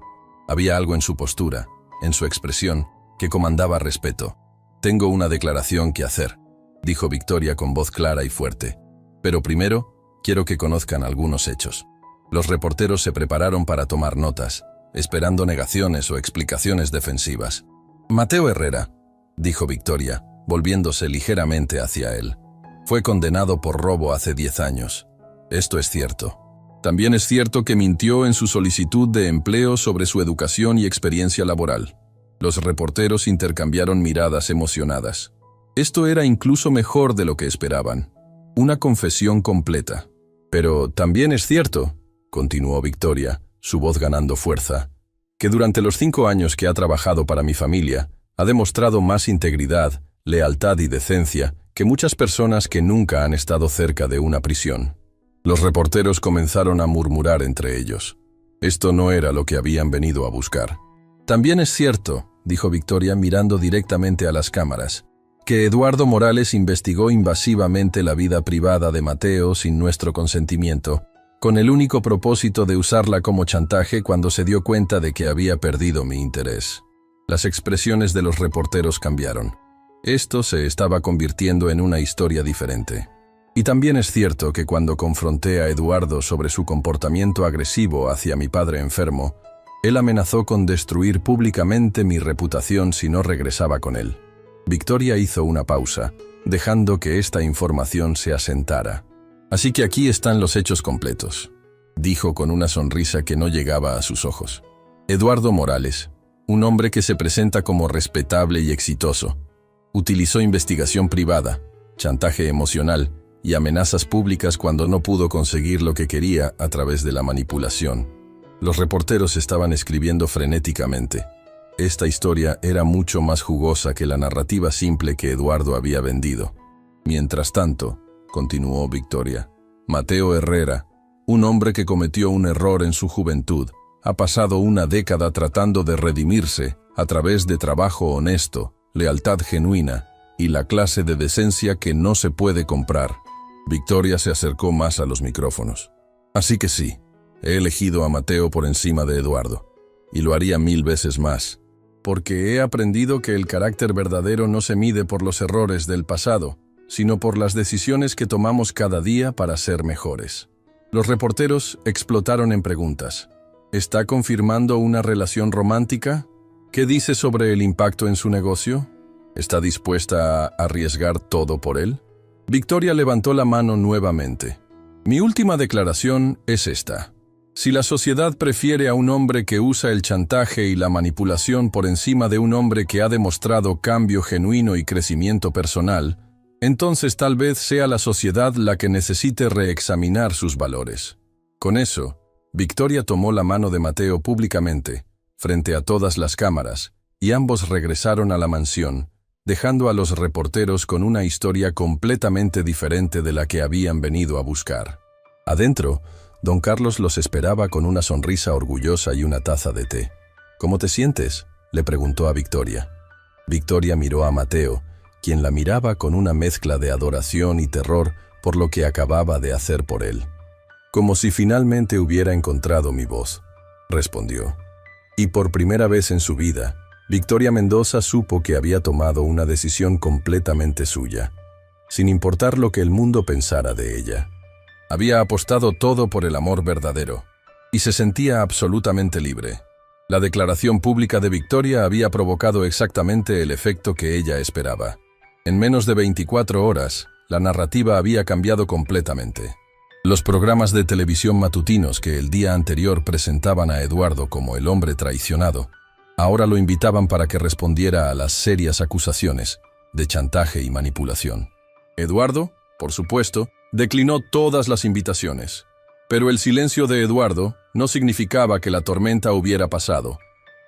Había algo en su postura, en su expresión, que comandaba respeto. «Tengo una declaración que hacer», dijo Victoria con voz clara y fuerte. «Pero primero, quiero que conozcan algunos hechos». Los reporteros se prepararon para tomar notas, esperando negaciones o explicaciones defensivas. «Mateo Herrera», dijo Victoria, volviéndose ligeramente hacia él, «fue condenado por robo hace 10 años. Esto es cierto. También es cierto que mintió en su solicitud de empleo sobre su educación y experiencia laboral». Los reporteros intercambiaron miradas emocionadas. Esto era incluso mejor de lo que esperaban. Una confesión completa. «Pero también es cierto», continuó Victoria, su voz ganando fuerza, «que durante los 5 años que ha trabajado para mi familia, ha demostrado más integridad, lealtad y decencia que muchas personas que nunca han estado cerca de una prisión». Los reporteros comenzaron a murmurar entre ellos. Esto no era lo que habían venido a buscar. «También es cierto», dijo Victoria mirando directamente a las cámaras, «que Eduardo Morales investigó invasivamente la vida privada de Mateo sin nuestro consentimiento, con el único propósito de usarla como chantaje cuando se dio cuenta de que había perdido mi interés». Las expresiones de los reporteros cambiaron. Esto se estaba convirtiendo en una historia diferente. «Y también es cierto que cuando confronté a Eduardo sobre su comportamiento agresivo hacia mi padre enfermo, él amenazó con destruir públicamente mi reputación si no regresaba con él». Victoria hizo una pausa, dejando que esta información se asentara. «Así que aquí están los hechos completos», dijo con una sonrisa que no llegaba a sus ojos. «Eduardo Morales, un hombre que se presenta como respetable y exitoso, utilizó investigación privada, chantaje emocional y amenazas públicas cuando no pudo conseguir lo que quería a través de la manipulación. Los reporteros estaban escribiendo frenéticamente. Esta historia era mucho más jugosa que la narrativa simple que Eduardo había vendido. Mientras tanto, continuó Victoria, Mateo Herrera, un hombre que cometió un error en su juventud, ha pasado una década tratando de redimirse a través de trabajo honesto, lealtad genuina y la clase de decencia que no se puede comprar. Victoria se acercó más a los micrófonos. Así que sí, he elegido a Mateo por encima de Eduardo, y lo haría 1000 veces más, porque he aprendido que el carácter verdadero no se mide por los errores del pasado, sino por las decisiones que tomamos cada día para ser mejores. Los reporteros explotaron en preguntas. ¿Está confirmando una relación romántica? ¿Qué dice sobre el impacto en su negocio? ¿Está dispuesta a arriesgar todo por él? Victoria levantó la mano nuevamente. Mi última declaración es esta. Si la sociedad prefiere a un hombre que usa el chantaje y la manipulación por encima de un hombre que ha demostrado cambio genuino y crecimiento personal, entonces tal vez sea la sociedad la que necesite reexaminar sus valores. Con eso, Victoria tomó la mano de Mateo públicamente, frente a todas las cámaras, y ambos regresaron a la mansión, dejando a los reporteros con una historia completamente diferente de la que habían venido a buscar. Adentro, don Carlos los esperaba con una sonrisa orgullosa y una taza de té. ¿Cómo te sientes?, le preguntó a Victoria. Victoria miró a Mateo, quien la miraba con una mezcla de adoración y terror por lo que acababa de hacer por él. Como si finalmente hubiera encontrado mi voz, respondió. Y por primera vez en su vida, Victoria Mendoza supo que había tomado una decisión completamente suya, sin importar lo que el mundo pensara de ella. Había apostado todo por el amor verdadero, y se sentía absolutamente libre. La declaración pública de Victoria había provocado exactamente el efecto que ella esperaba. En menos de 24 horas, la narrativa había cambiado completamente. Los programas de televisión matutinos que el día anterior presentaban a Eduardo como el hombre traicionado, ahora lo invitaban para que respondiera a las serias acusaciones de chantaje y manipulación. Eduardo, por supuesto, declinó todas las invitaciones. Pero el silencio de Eduardo no significaba que la tormenta hubiera pasado.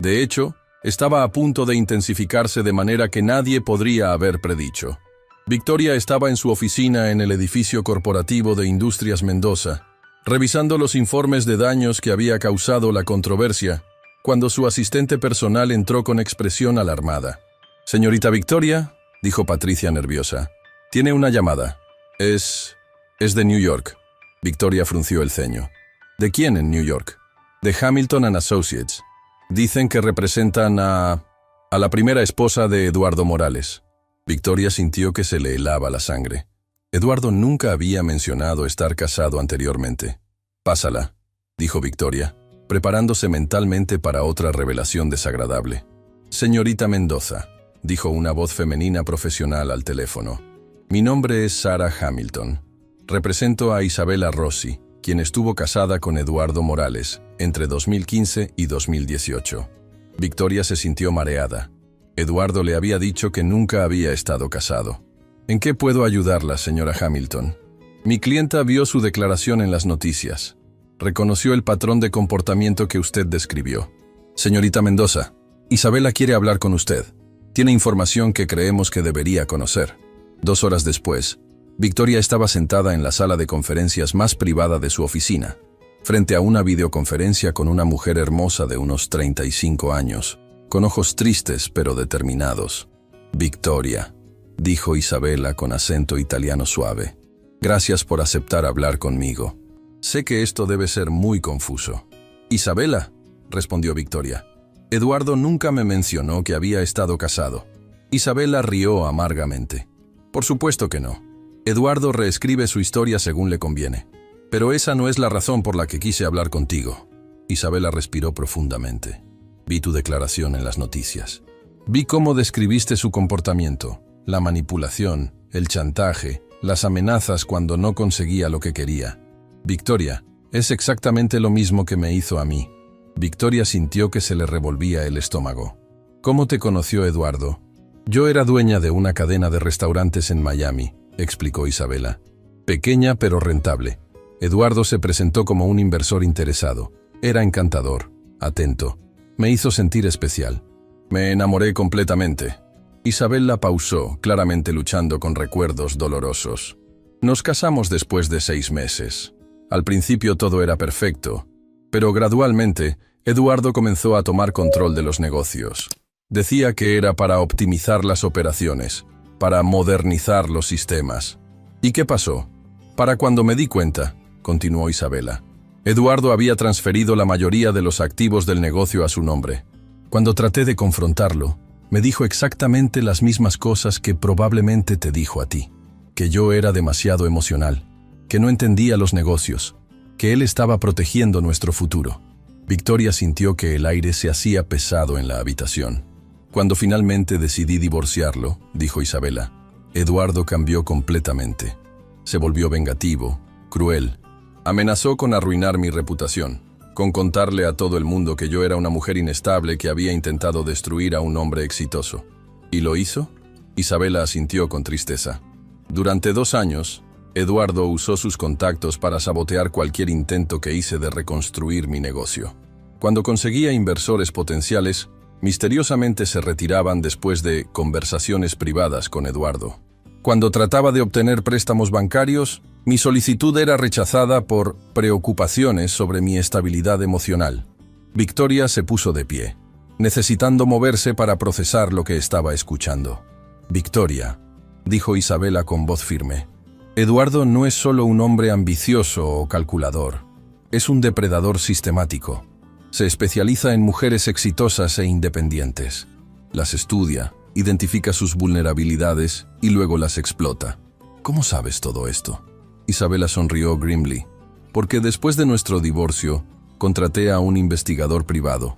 De hecho, estaba a punto de intensificarse de manera que nadie podría haber predicho. Victoria estaba en su oficina en el edificio corporativo de Industrias Mendoza, revisando los informes de daños que había causado la controversia, cuando su asistente personal entró con expresión alarmada. «Señorita Victoria», dijo Patricia nerviosa, «tiene una llamada. Es de New York». Victoria frunció el ceño. «¿De quién en New York?» «De Hamilton and Associates. Dicen que representan a la primera esposa de Eduardo Morales». Victoria sintió que se le helaba la sangre. Eduardo nunca había mencionado estar casado anteriormente. «Pásala», dijo Victoria, preparándose mentalmente para otra revelación desagradable. «Señorita Mendoza», dijo una voz femenina profesional al teléfono. «Mi nombre es Sarah Hamilton. Represento a Isabela Rossi, quien estuvo casada con Eduardo Morales entre 2015 y 2018. Victoria se sintió mareada. Eduardo le había dicho que nunca había estado casado. «¿En qué puedo ayudarla, señora Hamilton?» «Mi clienta vio su declaración en las noticias. Reconoció el patrón de comportamiento que usted describió. Señorita Mendoza, Isabela quiere hablar con usted. Tiene información que creemos que debería conocer». 2 horas después, Victoria estaba sentada en la sala de conferencias más privada de su oficina, frente a una videoconferencia con una mujer hermosa de unos 35 años, con ojos tristes pero determinados. «Victoria», dijo Isabela con acento italiano suave, «gracias por aceptar hablar conmigo. Sé que esto debe ser muy confuso». «Isabela», respondió Victoria, «Eduardo nunca me mencionó que había estado casado». Isabela rió amargamente. «Por supuesto que no. Eduardo reescribe su historia según le conviene. Pero esa no es la razón por la que quise hablar contigo». Isabela respiró profundamente. «Vi tu declaración en las noticias. Vi cómo describiste su comportamiento, la manipulación, el chantaje, las amenazas cuando no conseguía lo que quería. Victoria, es exactamente lo mismo que me hizo a mí». Victoria sintió que se le revolvía el estómago. «¿Cómo te conoció Eduardo?» «Yo era dueña de una cadena de restaurantes en Miami», explicó Isabela. «Pequeña pero rentable. Eduardo se presentó como un inversor interesado, Era encantador, atento. Me hizo sentir especial. Me enamoré completamente. Isabela pausó, claramente luchando con recuerdos dolorosos. Nos casamos después de 6 meses. Al principio todo era perfecto, pero gradualmente Eduardo comenzó a tomar control de los negocios. Decía que era para optimizar las operaciones, para modernizar los sistemas. ¿Y qué pasó? Para cuando me di cuenta, continuó Isabela, Eduardo había transferido la mayoría de los activos del negocio a su nombre. Cuando traté de confrontarlo, me dijo exactamente las mismas cosas que probablemente te dijo a ti. Que yo era demasiado emocional, que no entendía los negocios, que él estaba protegiendo nuestro futuro. Victoria sintió que el aire se hacía pesado en la habitación. Cuando finalmente decidí divorciarlo, dijo Isabela, Eduardo cambió completamente. Se volvió vengativo, cruel. Amenazó con arruinar mi reputación, con contarle a todo el mundo que yo era una mujer inestable que había intentado destruir a un hombre exitoso. ¿Y lo hizo? Isabela asintió con tristeza. Durante 2 años, Eduardo usó sus contactos para sabotear cualquier intento que hice de reconstruir mi negocio. Cuando conseguía inversores potenciales, misteriosamente se retiraban después de conversaciones privadas con Eduardo. Cuando trataba de obtener préstamos bancarios, mi solicitud era rechazada por preocupaciones sobre mi estabilidad emocional. Victoria se puso de pie, necesitando moverse para procesar lo que estaba escuchando. Victoria, dijo Isabela con voz firme, Eduardo no es solo un hombre ambicioso o calculador, es un depredador sistemático. Se especializa en mujeres exitosas e independientes. Las estudia, identifica sus vulnerabilidades y luego las explota. ¿Cómo sabes todo esto? Isabela sonrió grimly. Porque después de nuestro divorcio, contraté a un investigador privado.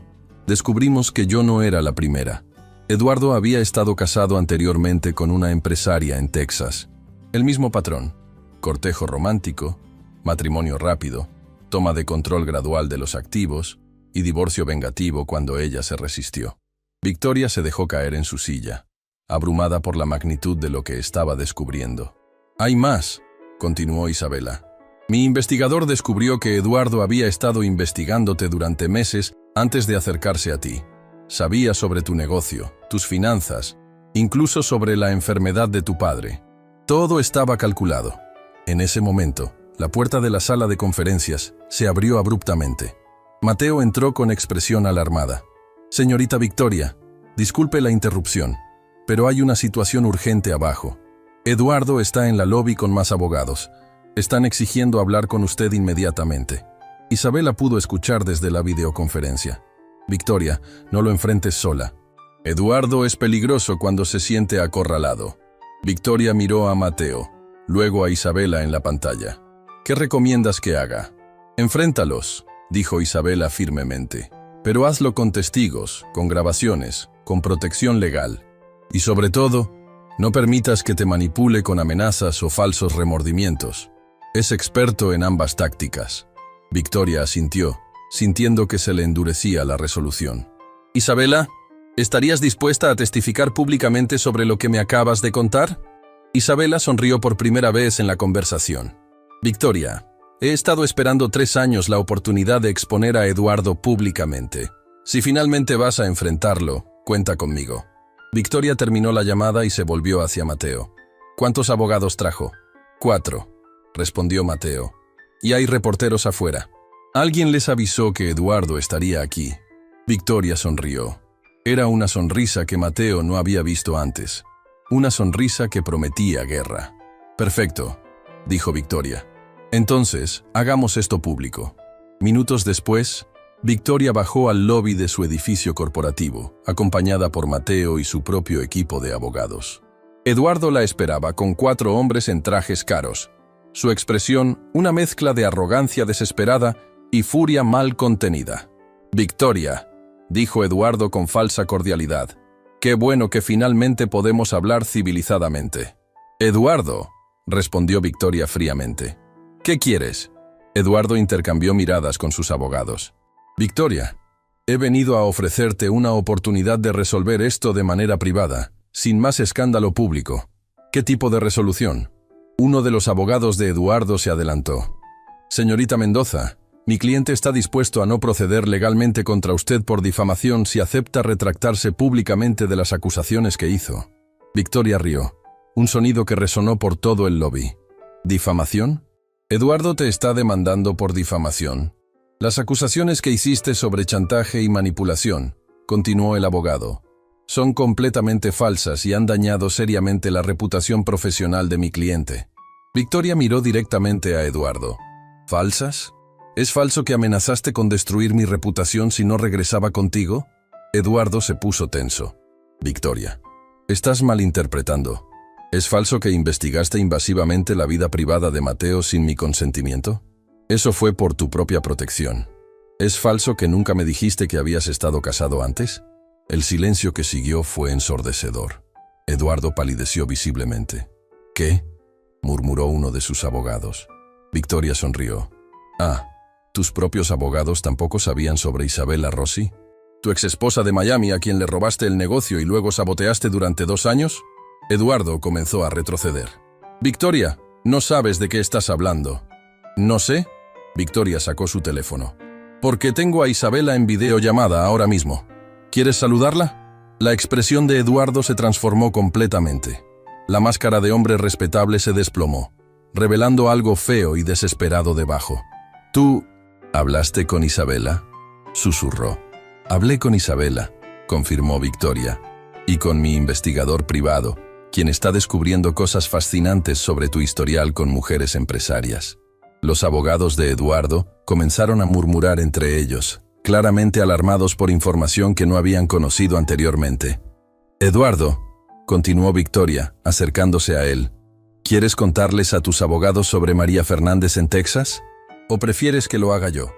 Descubrimos que yo no era la primera. Eduardo había estado casado anteriormente con una empresaria en Texas. El mismo patrón: cortejo romántico, matrimonio rápido, toma de control gradual de los activos y divorcio vengativo cuando ella se resistió. Victoria se dejó caer en su silla, abrumada por la magnitud de lo que estaba descubriendo. «Hay más», continuó Isabela. «Mi investigador descubrió que Eduardo había estado investigándote durante meses antes de acercarse a ti. Sabía sobre tu negocio, tus finanzas, incluso sobre la enfermedad de tu padre. Todo estaba calculado». En ese momento, la puerta de la sala de conferencias se abrió abruptamente. Mateo entró con expresión alarmada. «Señorita Victoria, disculpe la interrupción, pero hay una situación urgente abajo. Eduardo está en la lobby con más abogados. Están exigiendo hablar con usted inmediatamente». Isabela pudo escuchar desde la videoconferencia. «Victoria, no lo enfrentes sola. Eduardo es peligroso cuando se siente acorralado». Victoria miró a Mateo, luego a Isabela en la pantalla. «¿Qué recomiendas que haga?» «Enfréntalos», dijo Isabela firmemente. «Pero hazlo con testigos, con grabaciones, con protección legal. Y sobre todo, no permitas que te manipule con amenazas o falsos remordimientos. Es experto en ambas tácticas». Victoria asintió, sintiendo que se le endurecía la resolución. «Isabela, ¿estarías dispuesta a testificar públicamente sobre lo que me acabas de contar?» Isabela sonrió por primera vez en la conversación. «Victoria, he estado esperando 3 años la oportunidad de exponer a Eduardo públicamente. Si finalmente vas a enfrentarlo, cuenta conmigo». Victoria terminó la llamada y se volvió hacia Mateo. «¿Cuántos abogados trajo?» 4, respondió Mateo. «Y hay reporteros afuera. Alguien les avisó que Eduardo estaría aquí». Victoria sonrió. Era una sonrisa que Mateo no había visto antes. Una sonrisa que prometía guerra. «Perfecto», dijo Victoria. «Entonces, hagamos esto público». Minutos después, Victoria bajó al lobby de su edificio corporativo, acompañada por Mateo y su propio equipo de abogados. Eduardo la esperaba con 4 hombres en trajes caros. Su expresión, una mezcla de arrogancia desesperada y furia mal contenida. «Victoria», dijo Eduardo con falsa cordialidad. «Qué bueno que finalmente podemos hablar civilizadamente». «Eduardo», respondió Victoria fríamente. «¿Qué quieres?» Eduardo intercambió miradas con sus abogados. «Victoria, he venido a ofrecerte una oportunidad de resolver esto de manera privada, sin más escándalo público». «¿Qué tipo de resolución?» Uno de los abogados de Eduardo se adelantó. «Señorita Mendoza, Mi cliente está dispuesto a no proceder legalmente contra usted por difamación si acepta retractarse públicamente de las acusaciones que hizo. Victoria rió. Un sonido que resonó por todo el lobby. ¿Difamación? Eduardo te está demandando por difamación. Las acusaciones que hiciste sobre chantaje y manipulación, continuó el abogado, son completamente falsas y han dañado seriamente la reputación profesional de mi cliente. Victoria miró directamente a Eduardo. ¿Falsas? ¿Es falso que amenazaste con destruir mi reputación si no regresaba contigo? Eduardo se puso tenso. Victoria, estás malinterpretando. ¿Es falso que investigaste invasivamente la vida privada de Mateo sin mi consentimiento? Eso fue por tu propia protección. ¿Es falso que nunca me dijiste que habías estado casado antes? El silencio que siguió fue ensordecedor. Eduardo palideció visiblemente. ¿Qué?, murmuró uno de sus abogados. Victoria sonrió. Ah, ¿tus propios abogados tampoco sabían sobre Isabela Rossi? ¿Tu exesposa de Miami a quien le robaste el negocio y luego saboteaste durante 2 años? Eduardo comenzó a retroceder. Victoria, no sabes de qué estás hablando. No sé. Victoria sacó su teléfono. Porque tengo a Isabela en videollamada ahora mismo. ¿Quieres saludarla? La expresión de Eduardo se transformó completamente. La máscara de hombre respetable se desplomó, revelando algo feo y desesperado debajo. ¿Tú hablaste con Isabela?, susurró. Hablé con Isabela, confirmó Victoria, y con mi investigador privado, quien está descubriendo cosas fascinantes sobre tu historial con mujeres empresarias. Los abogados de Eduardo comenzaron a murmurar entre ellos, claramente alarmados por información que no habían conocido anteriormente. Eduardo, continuó Victoria, acercándose a él, ¿quieres contarles a tus abogados sobre María Fernández en Texas? ¿O prefieres que lo haga yo?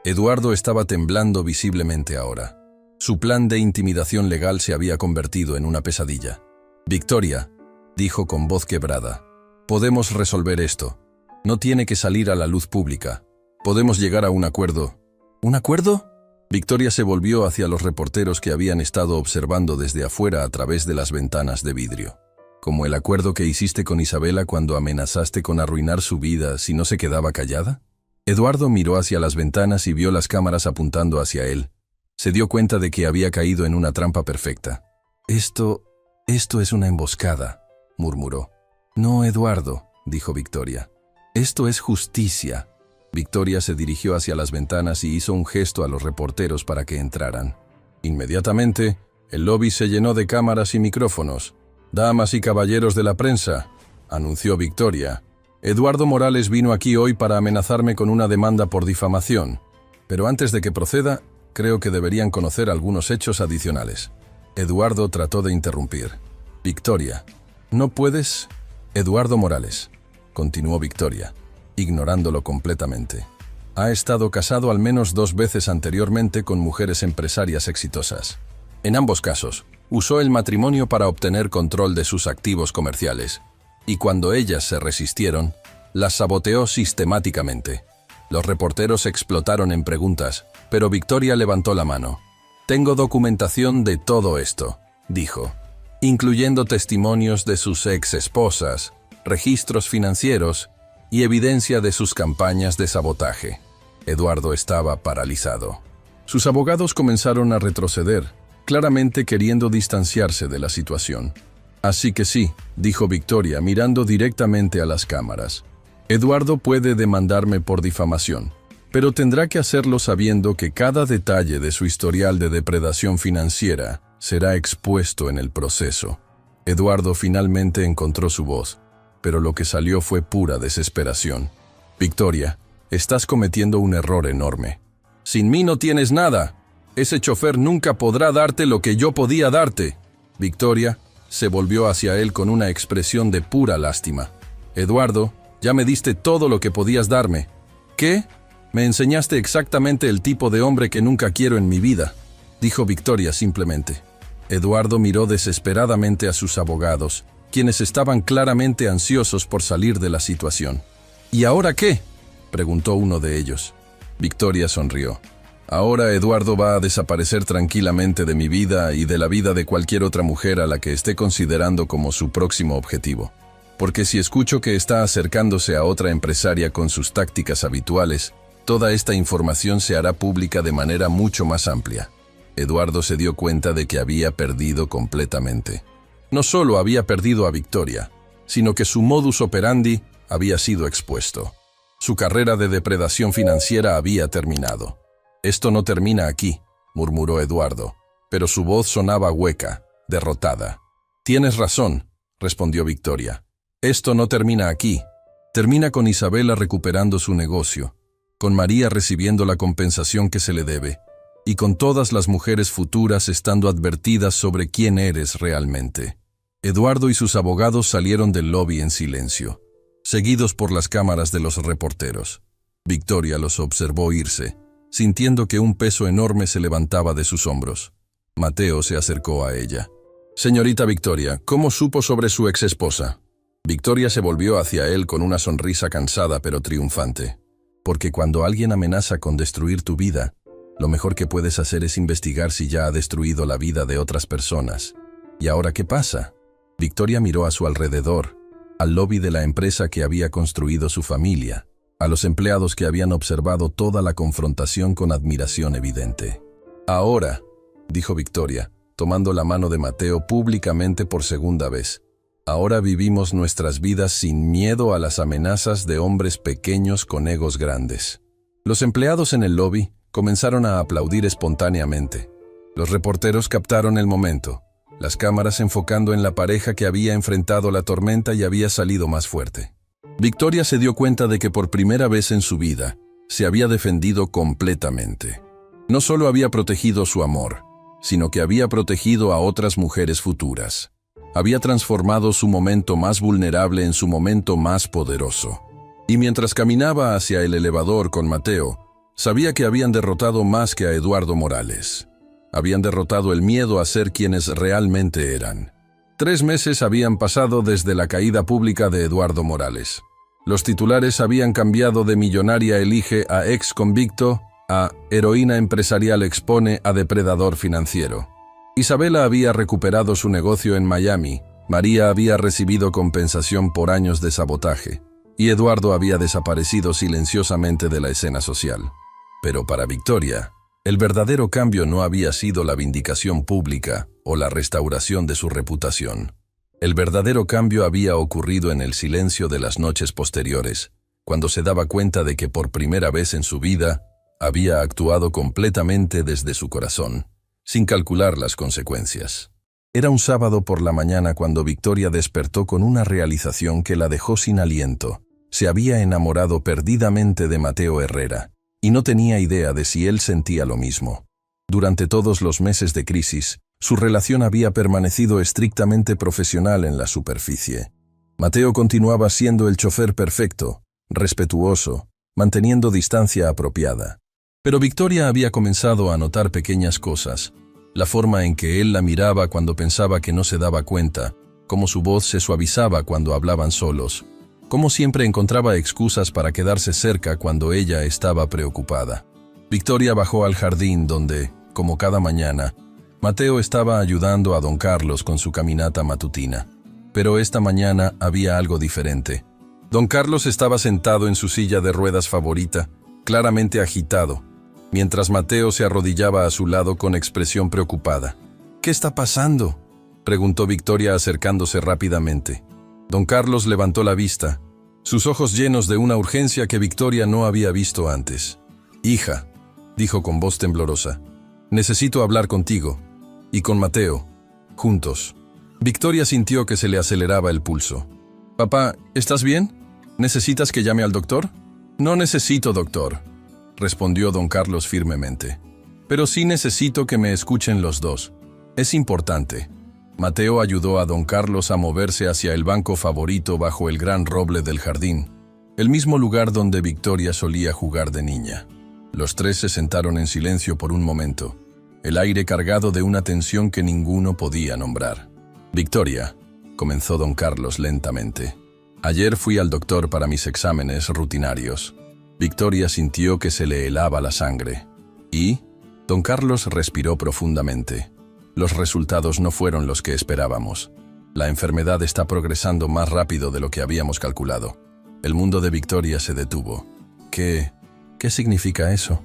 Eduardo estaba temblando visiblemente ahora. Su plan de intimidación legal se había convertido en una pesadilla. Victoria, dijo con voz quebrada, podemos resolver esto. No tiene que salir a la luz pública. Podemos llegar a un acuerdo. ¿Un acuerdo? Victoria se volvió hacia los reporteros que habían estado observando desde afuera a través de las ventanas de vidrio. ¿Como el acuerdo que hiciste con Isabela cuando amenazaste con arruinar su vida si no se quedaba callada? Eduardo miró hacia las ventanas y vio las cámaras apuntando hacia él. Se dio cuenta de que había caído en una trampa perfecta. Esto es una emboscada, murmuró. No, Eduardo, dijo Victoria. Esto es justicia. Victoria se dirigió hacia las ventanas y hizo un gesto a los reporteros para que entraran. Inmediatamente, el lobby se llenó de cámaras y micrófonos. Damas y caballeros de la prensa, anunció Victoria. Eduardo Morales vino aquí hoy para amenazarme con una demanda por difamación. Pero antes de que proceda, creo que deberían conocer algunos hechos adicionales. Eduardo trató de interrumpir. Victoria, ¿no puedes? Eduardo Morales, continuó Victoria, ignorándolo completamente. Ha estado casado al menos 2 veces anteriormente con mujeres empresarias exitosas. En ambos casos, usó el matrimonio para obtener control de sus activos comerciales, y cuando ellas se resistieron, las saboteó sistemáticamente. Los reporteros explotaron en preguntas, pero Victoria levantó la mano. Tengo documentación de todo esto, dijo, incluyendo testimonios de sus ex-esposas, registros financieros y evidencia de sus campañas de sabotaje. Eduardo estaba paralizado. Sus abogados comenzaron a retroceder, claramente queriendo distanciarse de la situación. Así que sí, dijo Victoria, mirando directamente a las cámaras. Eduardo puede demandarme por difamación, pero tendrá que hacerlo sabiendo que cada detalle de su historial de depredación financiera será expuesto en el proceso. Eduardo finalmente encontró su voz, pero lo que salió fue pura desesperación. Victoria, estás cometiendo un error enorme. Sin mí no tienes nada. Ese chofer nunca podrá darte lo que yo podía darte. Victoria se volvió hacia él con una expresión de pura lástima. Eduardo, ya me diste todo lo que podías darme. ¿Qué? Me enseñaste exactamente el tipo de hombre que nunca quiero en mi vida, dijo Victoria simplemente. Eduardo miró desesperadamente a sus abogados, quienes estaban claramente ansiosos por salir de la situación. ¿Y ahora qué?, preguntó uno de ellos. Victoria sonrió. Ahora Eduardo va a desaparecer tranquilamente de mi vida y de la vida de cualquier otra mujer a la que esté considerando como su próximo objetivo. Porque si escucho que está acercándose a otra empresaria con sus tácticas habituales, Toda esta información se hará pública de manera mucho más amplia. Eduardo se dio cuenta de que había perdido completamente. No solo había perdido a Victoria, sino que su modus operandi había sido expuesto. Su carrera de depredación financiera había terminado. «Esto no termina aquí», murmuró Eduardo, pero su voz sonaba hueca, derrotada. «Tienes razón», respondió Victoria. «Esto no termina aquí. Termina con Isabela recuperando su negocio, con María recibiendo la compensación que se le debe, y con todas las mujeres futuras estando advertidas sobre quién eres realmente». Eduardo y sus abogados salieron del lobby en silencio, seguidos por las cámaras de los reporteros. Victoria los observó irse, sintiendo que un peso enorme se levantaba de sus hombros. Mateo se acercó a ella. «Señorita Victoria, ¿cómo supo sobre su exesposa?» Victoria se volvió hacia él con una sonrisa cansada pero triunfante. «Porque cuando alguien amenaza con destruir tu vida, lo mejor que puedes hacer es investigar si ya ha destruido la vida de otras personas. ¿Y ahora qué pasa?» Victoria miró a su alrededor, al lobby de la empresa que había construido su familia, a los empleados que habían observado toda la confrontación con admiración evidente. «Ahora», dijo Victoria, tomando la mano de Mateo públicamente por segunda vez, «ahora vivimos nuestras vidas sin miedo a las amenazas de hombres pequeños con egos grandes». Los empleados en el lobby comenzaron a aplaudir espontáneamente. Los reporteros captaron el momento, las cámaras enfocando en la pareja que había enfrentado la tormenta y había salido más fuerte. Victoria se dio cuenta de que por primera vez en su vida se había defendido completamente. No solo había protegido su amor, sino que había protegido a otras mujeres futuras. Había transformado su momento más vulnerable en su momento más poderoso. Y mientras caminaba hacia el elevador con Mateo, sabía que habían derrotado más que a Eduardo Morales. Habían derrotado el miedo a ser quienes realmente eran. 3 meses habían pasado desde la caída pública de Eduardo Morales. Los titulares habían cambiado de millonaria elige a ex convicto a heroína empresarial expone a depredador financiero. Isabela había recuperado su negocio en Miami, María había recibido compensación por años de sabotaje, y Eduardo había desaparecido silenciosamente de la escena social. Pero para Victoria, el verdadero cambio no había sido la vindicación pública o la restauración de su reputación. El verdadero cambio había ocurrido en el silencio de las noches posteriores, cuando se daba cuenta de que por primera vez en su vida había actuado completamente desde su corazón, sin calcular las consecuencias. Era un sábado por la mañana cuando Victoria despertó con una realización que la dejó sin aliento. Se había enamorado perdidamente de Mateo Herrera, y no tenía idea de si él sentía lo mismo. Durante todos los meses de crisis, su relación había permanecido estrictamente profesional en la superficie. Mateo continuaba siendo el chofer perfecto, respetuoso, manteniendo distancia apropiada. Pero Victoria había comenzado a notar pequeñas cosas, la forma en que él la miraba cuando pensaba que no se daba cuenta, cómo su voz se suavizaba cuando hablaban solos, cómo siempre encontraba excusas para quedarse cerca cuando ella estaba preocupada. Victoria bajó al jardín donde, como cada mañana, Mateo estaba ayudando a don Carlos con su caminata matutina. Pero esta mañana había algo diferente. Don Carlos estaba sentado en su silla de ruedas favorita, claramente agitado, mientras Mateo se arrodillaba a su lado con expresión preocupada. «¿Qué está pasando?», preguntó Victoria acercándose rápidamente. Don Carlos levantó la vista, sus ojos llenos de una urgencia que Victoria no había visto antes. «Hija», dijo con voz temblorosa, «necesito hablar contigo, y con Mateo, juntos». Victoria sintió que se le aceleraba el pulso. «Papá, ¿estás bien? ¿Necesitas que llame al doctor?» «No necesito doctor», respondió don Carlos firmemente. «Pero sí necesito que me escuchen los dos. Es importante». Mateo ayudó a don Carlos a moverse hacia el banco favorito bajo el gran roble del jardín, el mismo lugar donde Victoria solía jugar de niña. Los tres se sentaron en silencio por un momento, el aire cargado de una tensión que ninguno podía nombrar. «Victoria», comenzó don Carlos lentamente, «ayer fui al doctor para mis exámenes rutinarios». Victoria sintió que se le helaba la sangre. ¿Y? Don Carlos respiró profundamente. Los resultados no fueron los que esperábamos. La enfermedad está progresando más rápido de lo que habíamos calculado. El mundo de Victoria se detuvo. ¿Qué ¿Qué significa eso?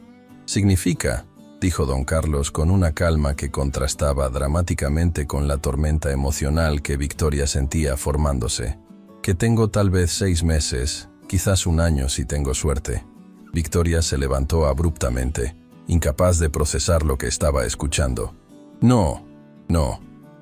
Significa, dijo don Carlos con una calma que contrastaba dramáticamente con la tormenta emocional que Victoria sentía formándose, que tengo tal vez 6 meses, quizás 1 año si tengo suerte. Victoria se levantó abruptamente, incapaz de procesar lo que estaba escuchando. No,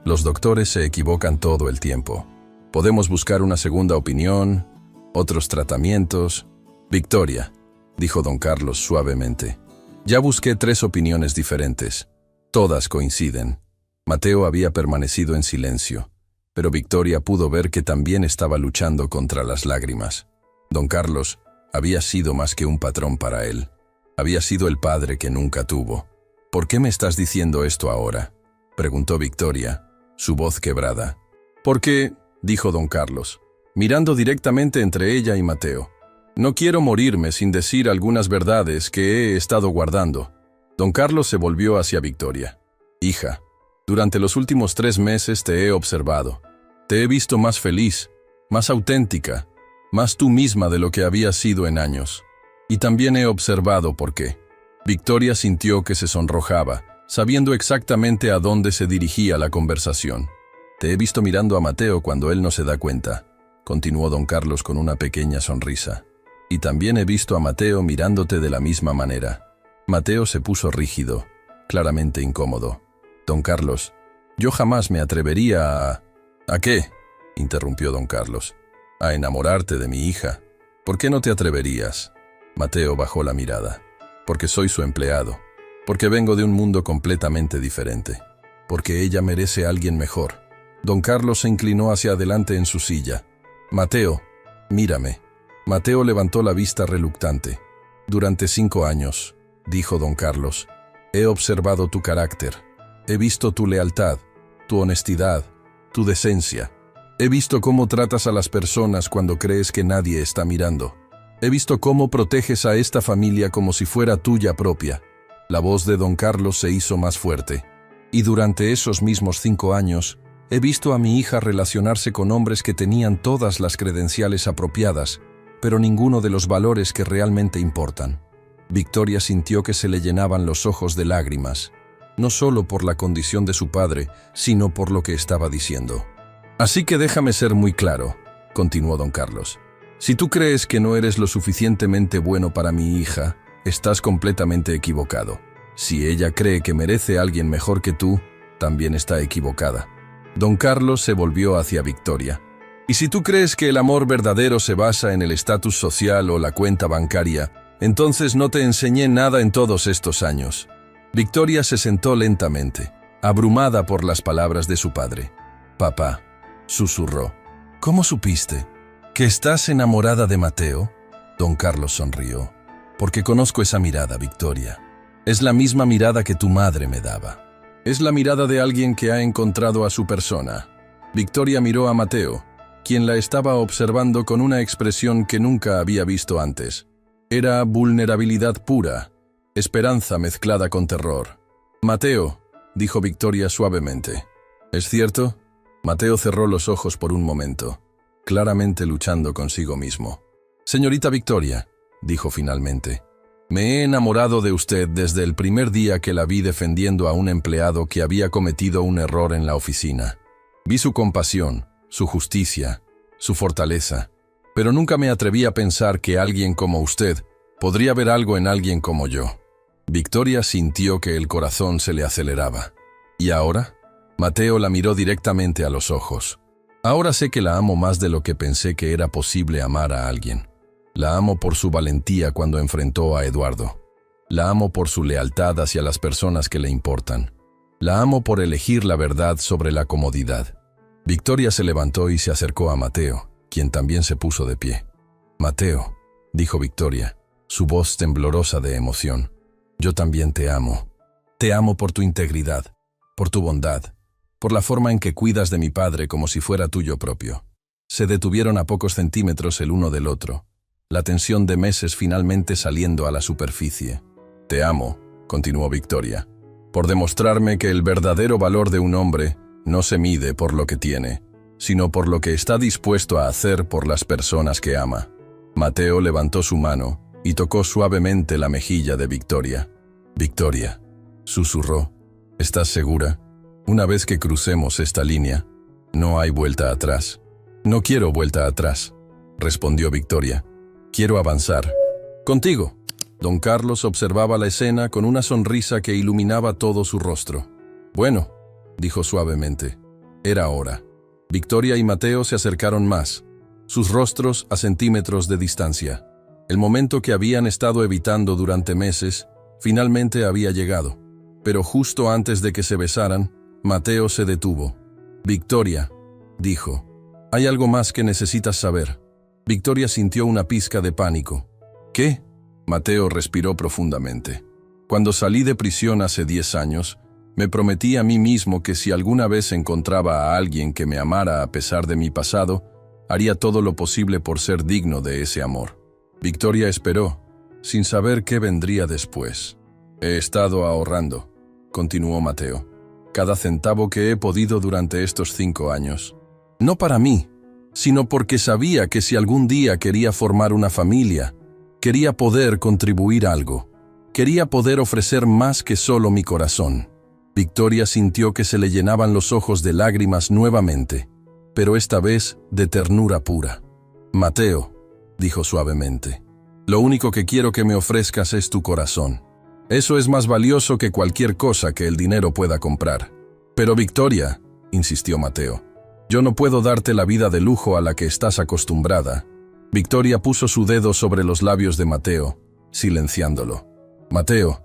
los doctores se equivocan todo el tiempo. Podemos buscar una segunda opinión, otros tratamientos. Victoria, dijo don Carlos suavemente. Ya busqué 3 opiniones diferentes. Todas coinciden. Mateo había permanecido en silencio, pero Victoria pudo ver que también estaba luchando contra las lágrimas. Don Carlos había sido más que un patrón para él. Había sido el padre que nunca tuvo. ¿Por qué me estás diciendo esto ahora?, preguntó Victoria, su voz quebrada. Porque, dijo don Carlos, mirando directamente entre ella y Mateo, no quiero morirme sin decir algunas verdades que he estado guardando. Don Carlos se volvió hacia Victoria. Hija, durante los últimos 3 meses te he observado. Te he visto más feliz, más auténtica, más tú misma de lo que habías sido en años. Y también he observado por qué. Victoria sintió que se sonrojaba, sabiendo exactamente a dónde se dirigía la conversación. Te he visto mirando a Mateo cuando él no se da cuenta, continuó don Carlos con una pequeña sonrisa. Y también he visto a Mateo mirándote de la misma manera. Mateo se puso rígido, claramente incómodo. Don Carlos, yo jamás me atrevería a... ¿A qué?, interrumpió don Carlos. A enamorarte de mi hija. ¿Por qué no te atreverías? Mateo bajó la mirada. Porque soy su empleado. Porque vengo de un mundo completamente diferente. Porque ella merece a alguien mejor. Don Carlos se inclinó hacia adelante en su silla. Mateo, mírame. Mateo levantó la vista reluctante. Durante 5 años, dijo don Carlos, he observado tu carácter. He visto tu lealtad, tu honestidad, tu decencia. He visto cómo tratas a las personas cuando crees que nadie está mirando. He visto cómo proteges a esta familia como si fuera tuya propia. La voz de don Carlos se hizo más fuerte. Y durante esos mismos 5 años, he visto a mi hija relacionarse con hombres que tenían todas las credenciales apropiadas, pero ninguno de los valores que realmente importan. Victoria sintió que se le llenaban los ojos de lágrimas, no solo por la condición de su padre, sino por lo que estaba diciendo. Así que déjame ser muy claro, continuó don Carlos. Si tú crees que no eres lo suficientemente bueno para mi hija, estás completamente equivocado. Si ella cree que merece a alguien mejor que tú, también está equivocada. Don Carlos se volvió hacia Victoria. Y si tú crees que el amor verdadero se basa en el estatus social o la cuenta bancaria, entonces no te enseñé nada en todos estos años. Victoria se sentó lentamente, abrumada por las palabras de su padre. Papá, susurró. ¿Cómo supiste? ¿Que estás enamorada de Mateo? Don Carlos sonrió. Porque conozco esa mirada, Victoria. Es la misma mirada que tu madre me daba. Es la mirada de alguien que ha encontrado a su persona. Victoria miró a Mateo, quien la estaba observando con una expresión que nunca había visto antes. Era vulnerabilidad pura, esperanza mezclada con terror. Mateo, dijo Victoria suavemente. ¿Es cierto? Mateo cerró los ojos por un momento, claramente luchando consigo mismo. Señorita Victoria, dijo finalmente, me he enamorado de usted desde el primer día que la vi defendiendo a un empleado que había cometido un error en la oficina. Vi su compasión, su justicia, su fortaleza, pero nunca me atreví a pensar que alguien como usted podría ver algo en alguien como yo. Victoria sintió que el corazón se le aceleraba. ¿Y ahora? Mateo la miró directamente a los ojos. Ahora sé que la amo más de lo que pensé que era posible amar a alguien. La amo por su valentía cuando enfrentó a Eduardo. La amo por su lealtad hacia las personas que le importan. La amo por elegir la verdad sobre la comodidad. Victoria se levantó y se acercó a Mateo, quien también se puso de pie. Mateo, dijo Victoria, su voz temblorosa de emoción. Yo también te amo. Te amo por tu integridad, por tu bondad, por la forma en que cuidas de mi padre como si fuera tuyo propio. Se detuvieron a pocos centímetros el uno del otro, la tensión de meses finalmente saliendo a la superficie. Te amo, continuó Victoria, por demostrarme que el verdadero valor de un hombre no se mide por lo que tiene, sino por lo que está dispuesto a hacer por las personas que ama. Mateo levantó su mano y tocó suavemente la mejilla de Victoria. «Victoria», susurró, «¿estás segura? Una vez que crucemos esta línea, no hay vuelta atrás». «No quiero vuelta atrás», respondió Victoria. «Quiero avanzar. Contigo». Don Carlos observaba la escena con una sonrisa que iluminaba todo su rostro. «Bueno», dijo suavemente, «era hora». Victoria y Mateo se acercaron más, sus rostros a centímetros de distancia. El momento que habían estado evitando durante meses, finalmente había llegado. Pero justo antes de que se besaran, Mateo se detuvo. «Victoria», dijo, «hay algo más que necesitas saber». Victoria sintió una pizca de pánico. «¿Qué?». Mateo respiró profundamente. «Cuando salí de prisión hace 10 años, me prometí a mí mismo que si alguna vez encontraba a alguien que me amara a pesar de mi pasado, haría todo lo posible por ser digno de ese amor». Victoria esperó, sin saber qué vendría después. «He estado ahorrando», continuó Mateo, «cada centavo que he podido durante estos 5 años. No para mí, sino porque sabía que si algún día quería formar una familia, quería poder contribuir algo. Quería poder ofrecer más que solo mi corazón». Victoria sintió que se le llenaban los ojos de lágrimas nuevamente, pero esta vez de ternura pura. «Mateo», dijo suavemente, «lo único que quiero que me ofrezcas es tu corazón. Eso es más valioso que cualquier cosa que el dinero pueda comprar». «Pero Victoria», insistió Mateo, «yo no puedo darte la vida de lujo a la que estás acostumbrada». Victoria puso su dedo sobre los labios de Mateo, silenciándolo. «Mateo,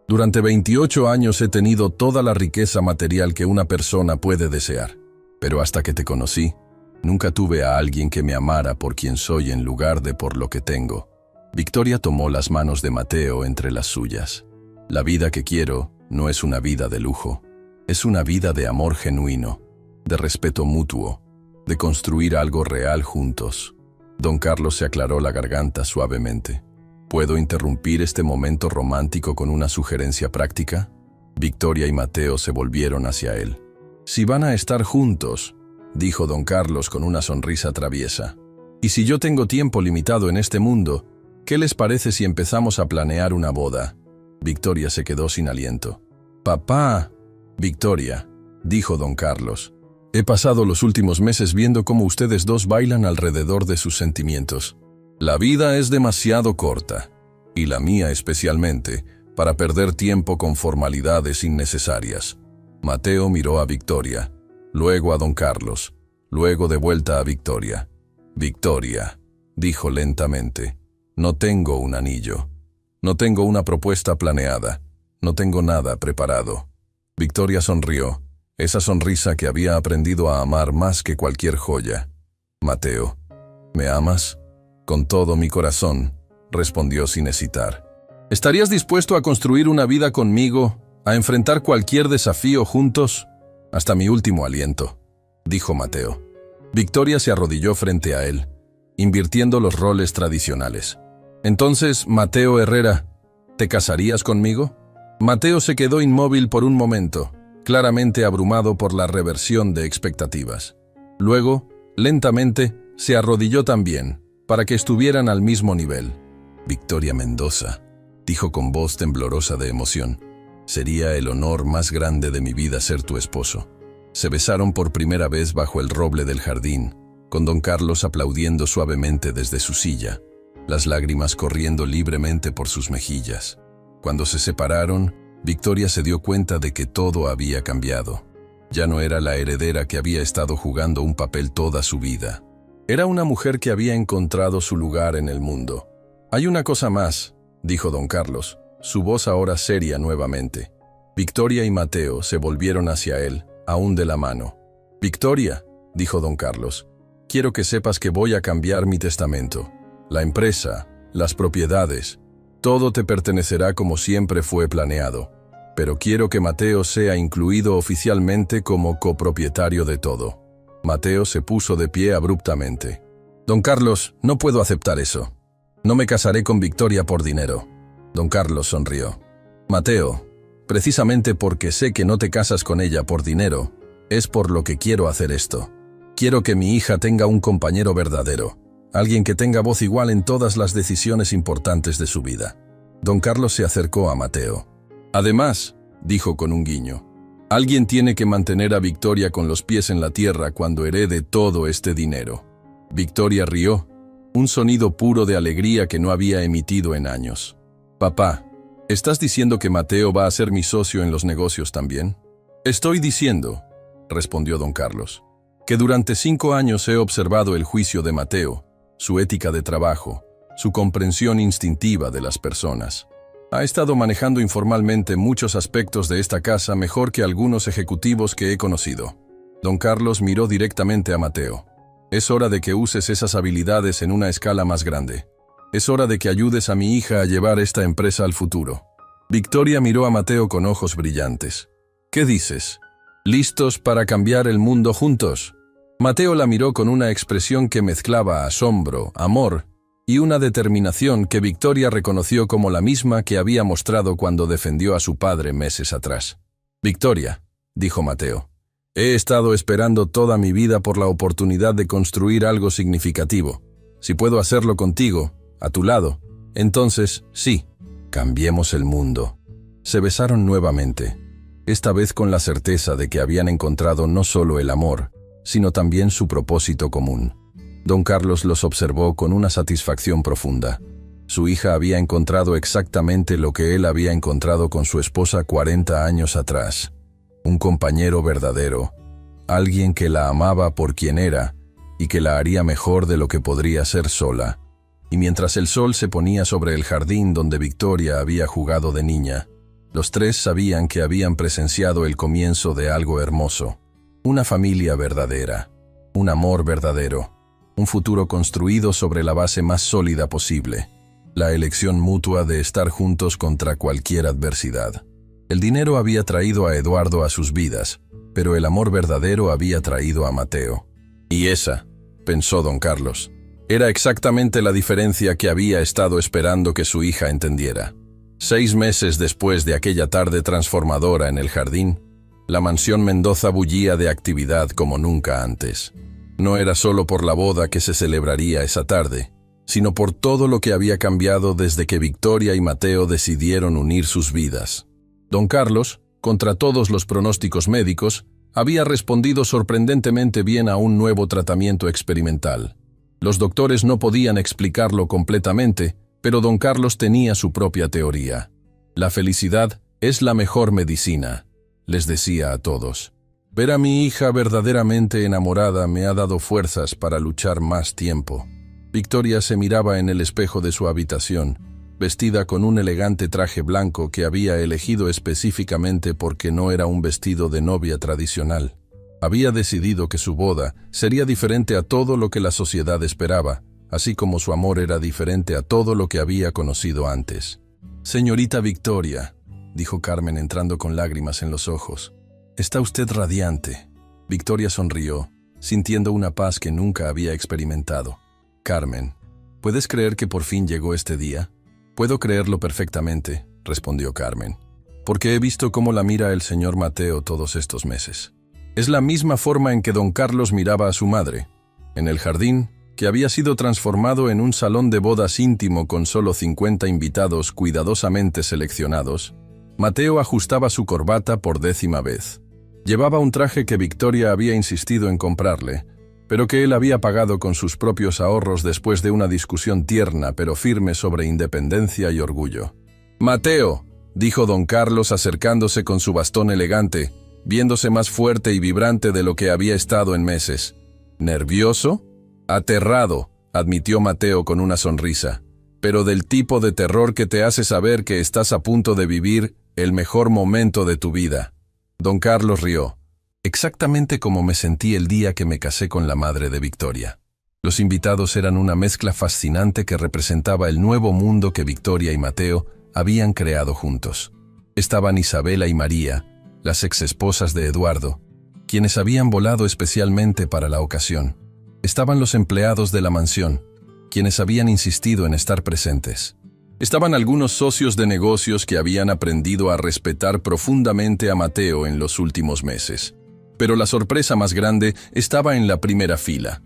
durante 28 años he tenido toda la riqueza material que una persona puede desear, pero hasta que te conocí, nunca tuve a alguien que me amara por quien soy en lugar de por lo que tengo». Victoria tomó las manos de Mateo entre las suyas. «La vida que quiero no es una vida de lujo, es una vida de amor genuino, de respeto mutuo, de construir algo real juntos». Don Carlos se aclaró la garganta suavemente. «¿Puedo interrumpir este momento romántico con una sugerencia práctica?». Victoria y Mateo se volvieron hacia él. «Si van a estar juntos», dijo don Carlos con una sonrisa traviesa, «y si yo tengo tiempo limitado en este mundo, ¿qué les parece si empezamos a planear una boda?». Victoria se quedó sin aliento. «Papá». «Victoria», dijo don Carlos, «he pasado los últimos meses viendo cómo ustedes dos bailan alrededor de sus sentimientos. La vida es demasiado corta, y la mía especialmente, para perder tiempo con formalidades innecesarias». Mateo miró a Victoria, luego a don Carlos, luego de vuelta a Victoria. «Victoria», dijo lentamente, «no tengo un anillo. No tengo una propuesta planeada. No tengo nada preparado». Victoria sonrió, esa sonrisa que había aprendido a amar más que cualquier joya. «Mateo, ¿me amas?». «Con todo mi corazón», respondió sin hesitar. «¿Estarías dispuesto a construir una vida conmigo, a enfrentar cualquier desafío juntos? Hasta mi último aliento», dijo Mateo. Victoria se arrodilló frente a él, invirtiendo los roles tradicionales. «Entonces, Mateo Herrera, ¿te casarías conmigo?». Mateo se quedó inmóvil por un momento, claramente abrumado por la reversión de expectativas. Luego, lentamente, se arrodilló también, para que estuvieran al mismo nivel. «Victoria Mendoza», dijo con voz temblorosa de emoción, «sería el honor más grande de mi vida ser tu esposo». Se besaron por primera vez bajo el roble del jardín, con don Carlos aplaudiendo suavemente desde su silla, las lágrimas corriendo libremente por sus mejillas. Cuando se separaron, Victoria se dio cuenta de que todo había cambiado. Ya no era la heredera que había estado jugando un papel toda su vida. Era una mujer que había encontrado su lugar en el mundo. «Hay una cosa más», dijo don Carlos, su voz ahora seria nuevamente. Victoria y Mateo se volvieron hacia él, aún de la mano. «Victoria», dijo don Carlos, «quiero que sepas que voy a cambiar mi testamento. La empresa, las propiedades, todo te pertenecerá como siempre fue planeado. Pero quiero que Mateo sea incluido oficialmente como copropietario de todo». Mateo se puso de pie abruptamente. «Don Carlos, no puedo aceptar eso. No me casaré con Victoria por dinero». Don Carlos sonrió. «Mateo, precisamente porque sé que no te casas con ella por dinero, es por lo que quiero hacer esto. Quiero que mi hija tenga un compañero verdadero, alguien que tenga voz igual en todas las decisiones importantes de su vida. Don Carlos se acercó a Mateo. Además, dijo con un guiño, alguien tiene que mantener a Victoria con los pies en la tierra cuando herede todo este dinero. Victoria rió, un sonido puro de alegría que no había emitido en años. Papá, ¿estás diciendo que Mateo va a ser mi socio en los negocios también? Estoy diciendo, respondió don Carlos, que durante 5 años he observado el juicio de Mateo, su ética de trabajo, su comprensión instintiva de las personas. Ha estado manejando informalmente muchos aspectos de esta casa mejor que algunos ejecutivos que he conocido. Don Carlos miró directamente a Mateo. Es hora de que uses esas habilidades en una escala más grande. Es hora de que ayudes a mi hija a llevar esta empresa al futuro. Victoria miró a Mateo con ojos brillantes. ¿Qué dices? ¿Listos para cambiar el mundo juntos? Mateo la miró con una expresión que mezclaba asombro, amor y una determinación que Victoria reconoció como la misma que había mostrado cuando defendió a su padre meses atrás. Victoria, dijo Mateo, he estado esperando toda mi vida por la oportunidad de construir algo significativo. Si puedo hacerlo contigo, a tu lado, entonces, sí, cambiemos el mundo. Se besaron nuevamente, esta vez con la certeza de que habían encontrado no solo el amor, sino también su propósito común. Don Carlos los observó con una satisfacción profunda. Su hija había encontrado exactamente lo que él había encontrado con su esposa 40 años atrás. Un compañero verdadero, alguien que la amaba por quien era y que la haría mejor de lo que podría ser sola. Y mientras el sol se ponía sobre el jardín donde Victoria había jugado de niña, los tres sabían que habían presenciado el comienzo de algo hermoso. Una familia verdadera, un amor verdadero, un futuro construido sobre la base más sólida posible, la elección mutua de estar juntos contra cualquier adversidad. El dinero había traído a Eduardo a sus vidas, pero el amor verdadero había traído a Mateo. Y esa, pensó don Carlos, era exactamente la diferencia que había estado esperando que su hija entendiera. 6 meses después de aquella tarde transformadora en el jardín, la mansión Mendoza bullía de actividad como nunca antes. No era solo por la boda que se celebraría esa tarde, sino por todo lo que había cambiado desde que Victoria y Mateo decidieron unir sus vidas. Don Carlos, contra todos los pronósticos médicos, había respondido sorprendentemente bien a un nuevo tratamiento experimental. Los doctores no podían explicarlo completamente, pero don Carlos tenía su propia teoría. La felicidad es la mejor medicina, les decía a todos. Ver a mi hija verdaderamente enamorada me ha dado fuerzas para luchar más tiempo. Victoria se miraba en el espejo de su habitación, vestida con un elegante traje blanco que había elegido específicamente porque no era un vestido de novia tradicional. Había decidido que su boda sería diferente a todo lo que la sociedad esperaba, así como su amor era diferente a todo lo que había conocido antes. «Señorita Victoria», dijo Carmen entrando con lágrimas en los ojos, «está usted radiante». Victoria sonrió, sintiendo una paz que nunca había experimentado. «Carmen, ¿puedes creer que por fin llegó este día?» «Puedo creerlo perfectamente», respondió Carmen, «porque he visto cómo la mira el señor Mateo todos estos meses. Es la misma forma en que don Carlos miraba a su madre. En el jardín, que había sido transformado en un salón de bodas íntimo con solo 50 invitados cuidadosamente seleccionados, Mateo ajustaba su corbata por 10ª vez. Llevaba un traje que Victoria había insistido en comprarle, pero que él había pagado con sus propios ahorros después de una discusión tierna pero firme sobre independencia y orgullo. «Mateo», dijo don Carlos acercándose con su bastón elegante, viéndose más fuerte y vibrante de lo que había estado en meses. «¿Nervioso?» «Aterrado», admitió Mateo con una sonrisa, «pero del tipo de terror que te hace saber que estás a punto de vivir el mejor momento de tu vida». Don Carlos rió. «Exactamente como me sentí el día que me casé con la madre de Victoria». Los invitados eran una mezcla fascinante que representaba el nuevo mundo que Victoria y Mateo habían creado juntos. Estaban Isabela y María, las exesposas de Eduardo, quienes habían volado especialmente para la ocasión. Estaban los empleados de la mansión, quienes habían insistido en estar presentes. Estaban algunos socios de negocios que habían aprendido a respetar profundamente a Mateo en los últimos meses. Pero la sorpresa más grande estaba en la primera fila.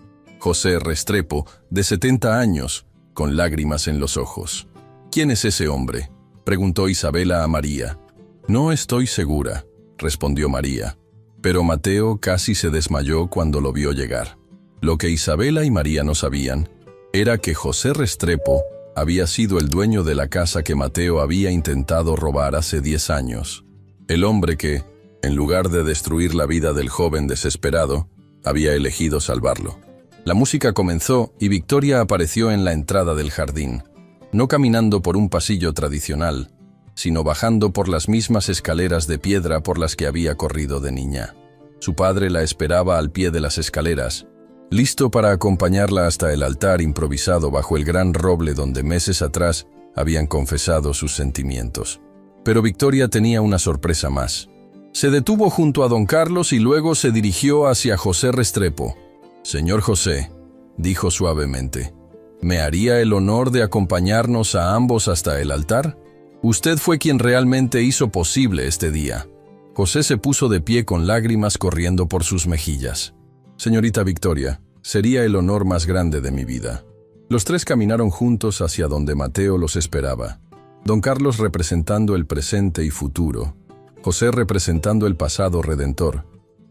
José Restrepo, de 70 años, con lágrimas en los ojos. «¿Quién es ese hombre?», preguntó Isabela a María. «No estoy segura», respondió María. Pero Mateo casi se desmayó cuando lo vio llegar. Lo que Isabela y María no sabían era que José Restrepo había sido el dueño de la casa que Mateo había intentado robar hace 10 años. El hombre que, en lugar de destruir la vida del joven desesperado, había elegido salvarlo. La música comenzó y Victoria apareció en la entrada del jardín, no caminando por un pasillo tradicional, sino bajando por las mismas escaleras de piedra por las que había corrido de niña. Su padre la esperaba al pie de las escaleras, listo para acompañarla hasta el altar improvisado bajo el gran roble donde meses atrás habían confesado sus sentimientos. Pero Victoria tenía una sorpresa más. Se detuvo junto a don Carlos y luego se dirigió hacia José Restrepo. «Señor José», dijo suavemente, «¿me haría el honor de acompañarnos a ambos hasta el altar? Usted fue quien realmente hizo posible este día». José se puso de pie con lágrimas corriendo por sus mejillas. «Señorita Victoria, sería el honor más grande de mi vida». Los tres caminaron juntos hacia donde Mateo los esperaba. Don Carlos representando el presente y futuro, José representando el pasado redentor,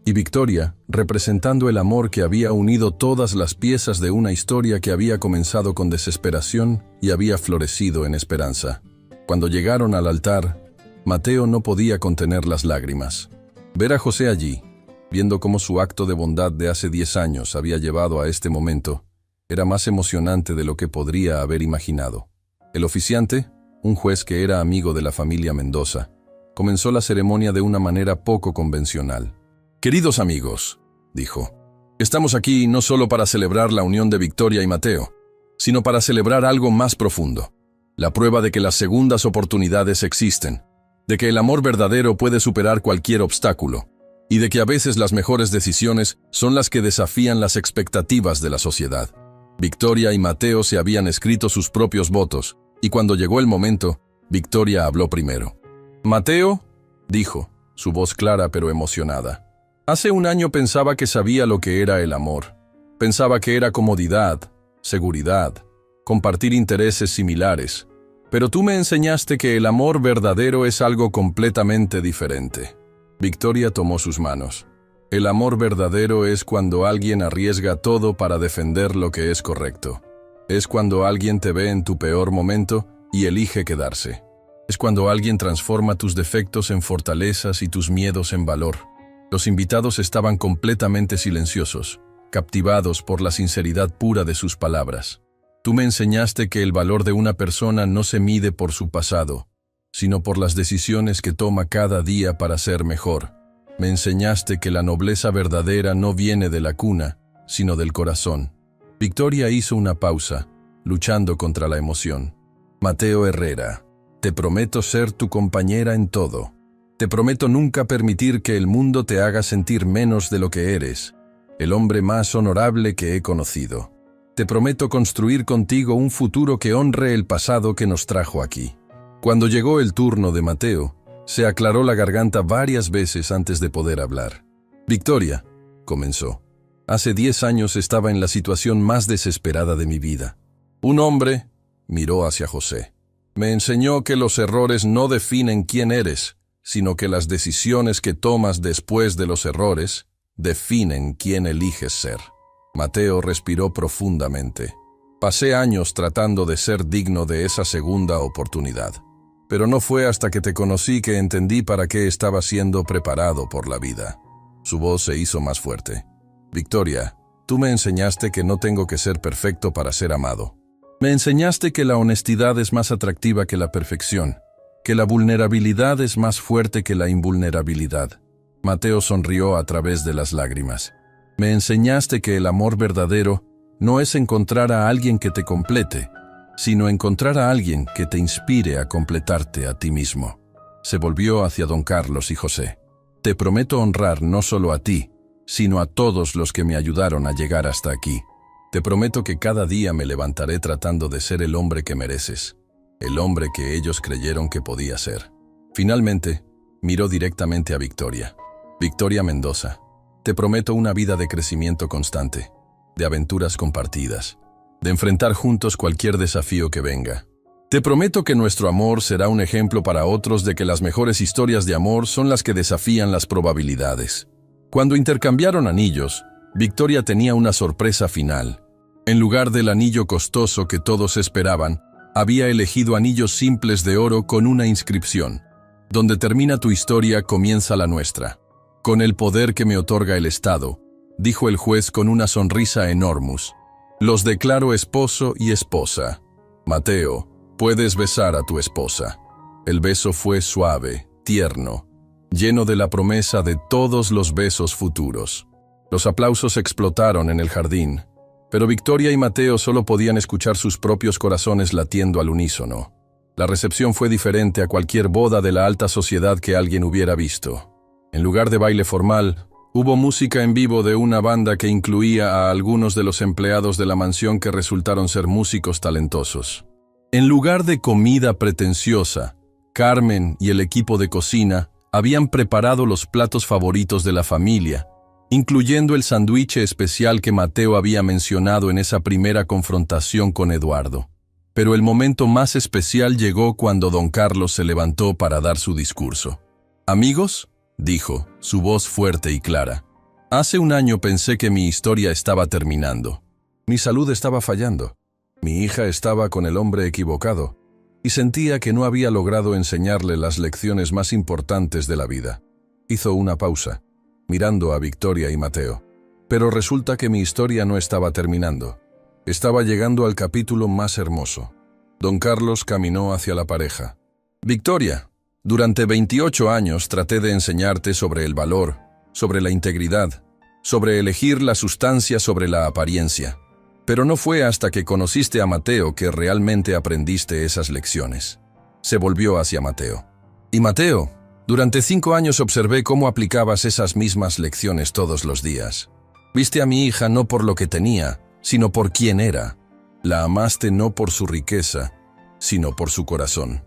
y Victoria representando el amor que había unido todas las piezas de una historia que había comenzado con desesperación y había florecido en esperanza. Cuando llegaron al altar, Mateo no podía contener las lágrimas. Ver a José allí, viendo cómo su acto de bondad de hace 10 años había llevado a este momento, era más emocionante de lo que podría haber imaginado. El oficiante, un juez que era amigo de la familia Mendoza, comenzó la ceremonia de una manera poco convencional. «Queridos amigos», dijo, «estamos aquí no solo para celebrar la unión de Victoria y Mateo, sino para celebrar algo más profundo, la prueba de que las segundas oportunidades existen, de que el amor verdadero puede superar cualquier obstáculo, y de que a veces las mejores decisiones son las que desafían las expectativas de la sociedad». Victoria y Mateo se habían escrito sus propios votos, y cuando llegó el momento, Victoria habló primero. «Mateo», dijo, su voz clara pero emocionada, «hace un año pensaba que sabía lo que era el amor. Pensaba que era comodidad, seguridad, compartir intereses similares. Pero tú me enseñaste que el amor verdadero es algo completamente diferente». Victoria tomó sus manos. «El amor verdadero es cuando alguien arriesga todo para defender lo que es correcto. Es cuando alguien te ve en tu peor momento y elige quedarse. Es cuando alguien transforma tus defectos en fortalezas y tus miedos en valor». Los invitados estaban completamente silenciosos, captivados por la sinceridad pura de sus palabras. «Tú me enseñaste que el valor de una persona no se mide por su pasado, sino por las decisiones que toma cada día para ser mejor. Me enseñaste que la nobleza verdadera no viene de la cuna, sino del corazón». Victoria hizo una pausa, luchando contra la emoción. «Mateo Herrera, te prometo ser tu compañera en todo. Te prometo nunca permitir que el mundo te haga sentir menos de lo que eres, el hombre más honorable que he conocido. Te prometo construir contigo un futuro que honre el pasado que nos trajo aquí». Cuando llegó el turno de Mateo, se aclaró la garganta varias veces antes de poder hablar. «Victoria», comenzó, «hace 10 años estaba en la situación más desesperada de mi vida. Un hombre», miró hacia José, «me enseñó que los errores no definen quién eres, sino que las decisiones que tomas después de los errores definen quién eliges ser». Mateo respiró profundamente. «Pasé años tratando de ser digno de esa segunda oportunidad. Pero no fue hasta que te conocí que entendí para qué estaba siendo preparado por la vida». Su voz se hizo más fuerte. «Victoria, tú me enseñaste que no tengo que ser perfecto para ser amado. Me enseñaste que la honestidad es más atractiva que la perfección, que la vulnerabilidad es más fuerte que la invulnerabilidad». Mateo sonrió a través de las lágrimas. «Me enseñaste que el amor verdadero no es encontrar a alguien que te complete, sino encontrar a alguien que te inspire a completarte a ti mismo». Se volvió hacia don Carlos y José. «Te prometo honrar no solo a ti, sino a todos los que me ayudaron a llegar hasta aquí. Te prometo que cada día me levantaré tratando de ser el hombre que mereces, el hombre que ellos creyeron que podía ser». Finalmente, miró directamente a Victoria. «Victoria Mendoza, te prometo una vida de crecimiento constante, de aventuras compartidas, de enfrentar juntos cualquier desafío que venga. Te prometo que nuestro amor será un ejemplo para otros de que las mejores historias de amor son las que desafían las probabilidades. Cuando intercambiaron anillos, Victoria tenía una sorpresa final. En lugar del anillo costoso que todos esperaban, había elegido anillos simples de oro con una inscripción: donde termina tu historia, comienza la nuestra. Con el poder que me otorga el Estado, dijo el juez con una sonrisa enorme, los declaro esposo y esposa. Mateo, puedes besar a tu esposa. El beso fue suave, tierno, lleno de la promesa de todos los besos futuros. Los aplausos explotaron en el jardín, pero Victoria y Mateo solo podían escuchar sus propios corazones latiendo al unísono. La recepción fue diferente a cualquier boda de la alta sociedad que alguien hubiera visto. En lugar de baile formal, hubo música en vivo de una banda que incluía a algunos de los empleados de la mansión que resultaron ser músicos talentosos. En lugar de comida pretenciosa, Carmen y el equipo de cocina habían preparado los platos favoritos de la familia, incluyendo el sándwich especial que Mateo había mencionado en esa primera confrontación con Eduardo. Pero el momento más especial llegó cuando don Carlos se levantó para dar su discurso. «Amigos», dijo, su voz fuerte y clara, «hace un año pensé que mi historia estaba terminando. Mi salud estaba fallando. Mi hija estaba con el hombre equivocado y sentía que no había logrado enseñarle las lecciones más importantes de la vida». Hizo una pausa, mirando a Victoria y Mateo. «Pero resulta que mi historia no estaba terminando. Estaba llegando al capítulo más hermoso». Don Carlos caminó hacia la pareja. «Victoria, durante 28 años traté de enseñarte sobre el valor, sobre la integridad, sobre elegir la sustancia sobre la apariencia. Pero no fue hasta que conociste a Mateo que realmente aprendiste esas lecciones». Se volvió hacia Mateo. «Y Mateo, durante 5 años observé cómo aplicabas esas mismas lecciones todos los días. Viste a mi hija no por lo que tenía, sino por quién era. La amaste no por su riqueza, sino por su corazón».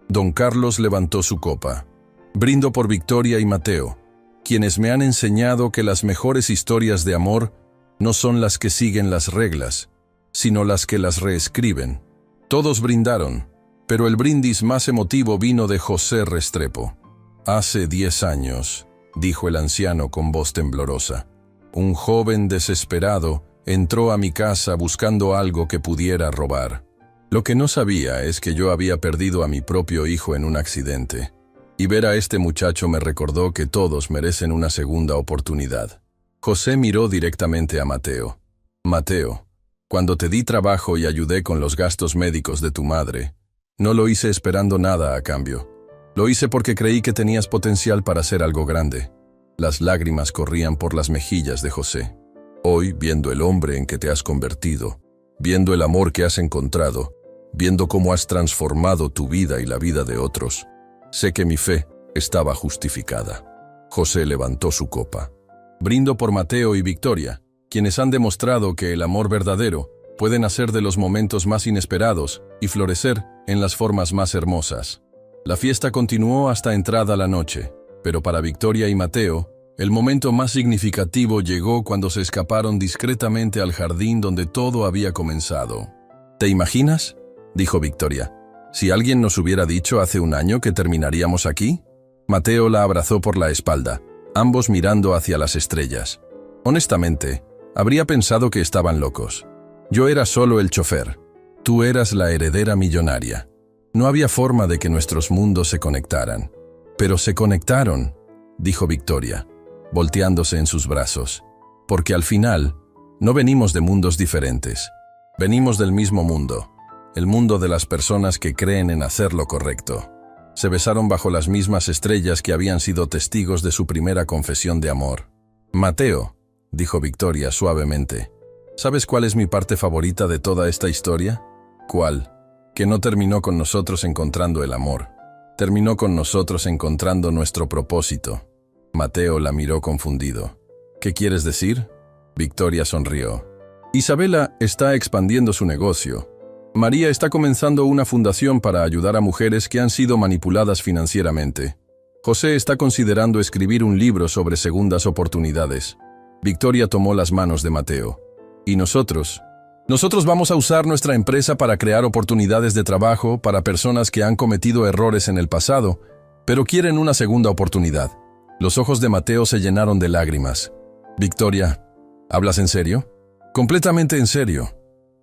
Don Carlos levantó su copa. «Brindo por Victoria y Mateo, quienes me han enseñado que las mejores historias de amor no son las que siguen las reglas, sino las que las reescriben». Todos brindaron, pero el brindis más emotivo vino de José Restrepo. «Hace 10 años», dijo el anciano con voz temblorosa, «un joven desesperado entró a mi casa buscando algo que pudiera robar. Lo que no sabía es que yo había perdido a mi propio hijo en un accidente, y ver a este muchacho me recordó que todos merecen una segunda oportunidad». José miró directamente a Mateo. «Mateo, cuando te di trabajo y ayudé con los gastos médicos de tu madre, no lo hice esperando nada a cambio. Lo hice porque creí que tenías potencial para hacer algo grande». Las lágrimas corrían por las mejillas de José. «Hoy, viendo el hombre en que te has convertido, viendo el amor que has encontrado, viendo cómo has transformado tu vida y la vida de otros, sé que mi fe estaba justificada». José levantó su copa. «Brindo por Mateo y Victoria, quienes han demostrado que el amor verdadero puede nacer de los momentos más inesperados y florecer en las formas más hermosas». La fiesta continuó hasta entrada la noche, pero para Victoria y Mateo, el momento más significativo llegó cuando se escaparon discretamente al jardín donde todo había comenzado. «¿Te imaginas?», dijo Victoria. «Si alguien nos hubiera dicho hace un año que terminaríamos aquí». Mateo la abrazó por la espalda, ambos mirando hacia las estrellas. «Honestamente, habría pensado que estaban locos. Yo era solo el chofer. Tú eras la heredera millonaria. No había forma de que nuestros mundos se conectaran. Pero se conectaron», dijo Victoria, volteándose en sus brazos. «Porque al final, no venimos de mundos diferentes. Venimos del mismo mundo, el mundo de las personas que creen en hacer lo correcto». Se besaron bajo las mismas estrellas que habían sido testigos de su primera confesión de amor. «Mateo», dijo Victoria suavemente, «¿sabes cuál es mi parte favorita de toda esta historia?» «¿Cuál?» «Que no terminó con nosotros encontrando el amor. Terminó con nosotros encontrando nuestro propósito». Mateo la miró confundido. «¿Qué quieres decir?» Victoria sonrió. «Isabela está expandiendo su negocio. María está comenzando una fundación para ayudar a mujeres que han sido manipuladas financieramente. José está considerando escribir un libro sobre segundas oportunidades». Victoria tomó las manos de Mateo. ¿Y nosotros? Nosotros vamos a usar nuestra empresa para crear oportunidades de trabajo para personas que han cometido errores en el pasado, pero quieren una segunda oportunidad. Los ojos de Mateo se llenaron de lágrimas. Victoria, ¿hablas en serio? Completamente en serio.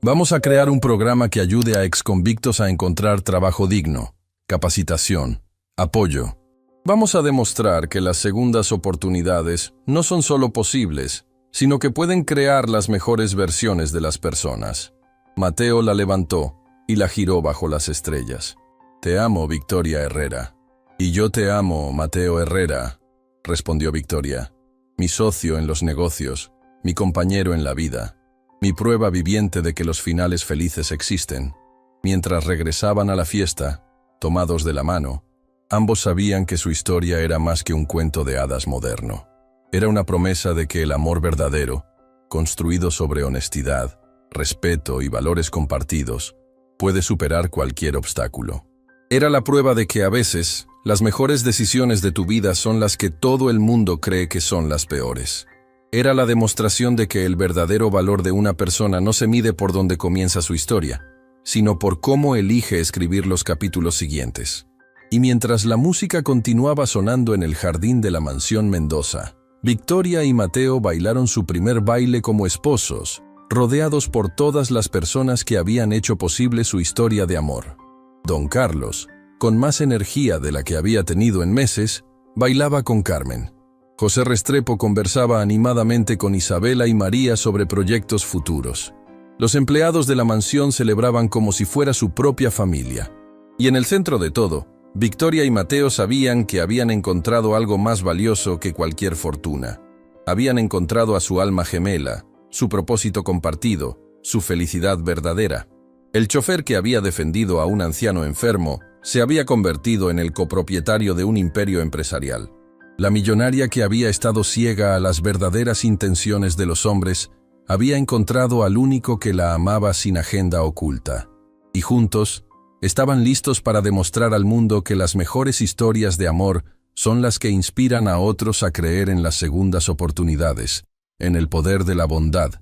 Vamos a crear un programa que ayude a exconvictos a encontrar trabajo digno, capacitación, apoyo. Vamos a demostrar que las segundas oportunidades no son solo posibles, sino que pueden crear las mejores versiones de las personas. Mateo la levantó y la giró bajo las estrellas. Te amo, Victoria Herrera. Y yo te amo, Mateo Herrera, respondió Victoria. Mi socio en los negocios, mi compañero en la vida, mi prueba viviente de que los finales felices existen. Mientras regresaban a la fiesta, tomados de la mano, ambos sabían que su historia era más que un cuento de hadas moderno. Era una promesa de que el amor verdadero, construido sobre honestidad, respeto y valores compartidos, puede superar cualquier obstáculo. Era la prueba de que a veces, las mejores decisiones de tu vida son las que todo el mundo cree que son las peores. Era la demostración de que el verdadero valor de una persona no se mide por donde comienza su historia, sino por cómo elige escribir los capítulos siguientes. Y mientras la música continuaba sonando en el jardín de la mansión Mendoza, Victoria y Mateo bailaron su primer baile como esposos, rodeados por todas las personas que habían hecho posible su historia de amor. Don Carlos, con más energía de la que había tenido en meses, bailaba con Carmen. José Restrepo conversaba animadamente con Isabela y María sobre proyectos futuros. Los empleados de la mansión celebraban como si fuera su propia familia. Y en el centro de todo, Victoria y Mateo sabían que habían encontrado algo más valioso que cualquier fortuna. Habían encontrado a su alma gemela, su propósito compartido, su felicidad verdadera. El chofer que había defendido a un anciano enfermo se había convertido en el copropietario de un imperio empresarial. La millonaria que había estado ciega a las verdaderas intenciones de los hombres había encontrado al único que la amaba sin agenda oculta. Y juntos, estaban listos para demostrar al mundo que las mejores historias de amor son las que inspiran a otros a creer en las segundas oportunidades, en el poder de la bondad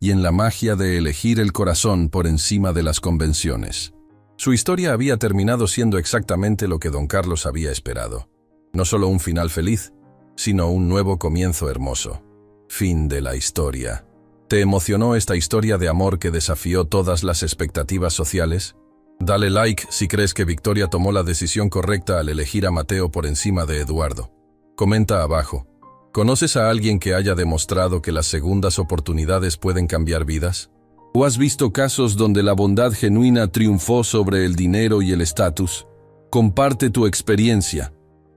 y en la magia de elegir el corazón por encima de las convenciones. Su historia había terminado siendo exactamente lo que don Carlos había esperado. No solo un final feliz, sino un nuevo comienzo hermoso. Fin de la historia. ¿Te emocionó esta historia de amor que desafió todas las expectativas sociales? Dale like si crees que Victoria tomó la decisión correcta al elegir a Mateo por encima de Eduardo. Comenta abajo. ¿Conoces a alguien que haya demostrado que las segundas oportunidades pueden cambiar vidas? ¿O has visto casos donde la bondad genuina triunfó sobre el dinero y el estatus? Comparte tu experiencia.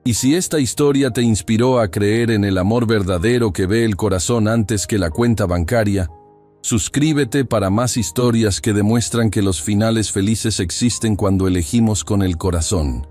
Y si esta historia te inspiró a creer en el amor verdadero que ve el corazón antes que la cuenta bancaria, suscríbete para más historias que demuestran que los finales felices existen cuando elegimos con el corazón.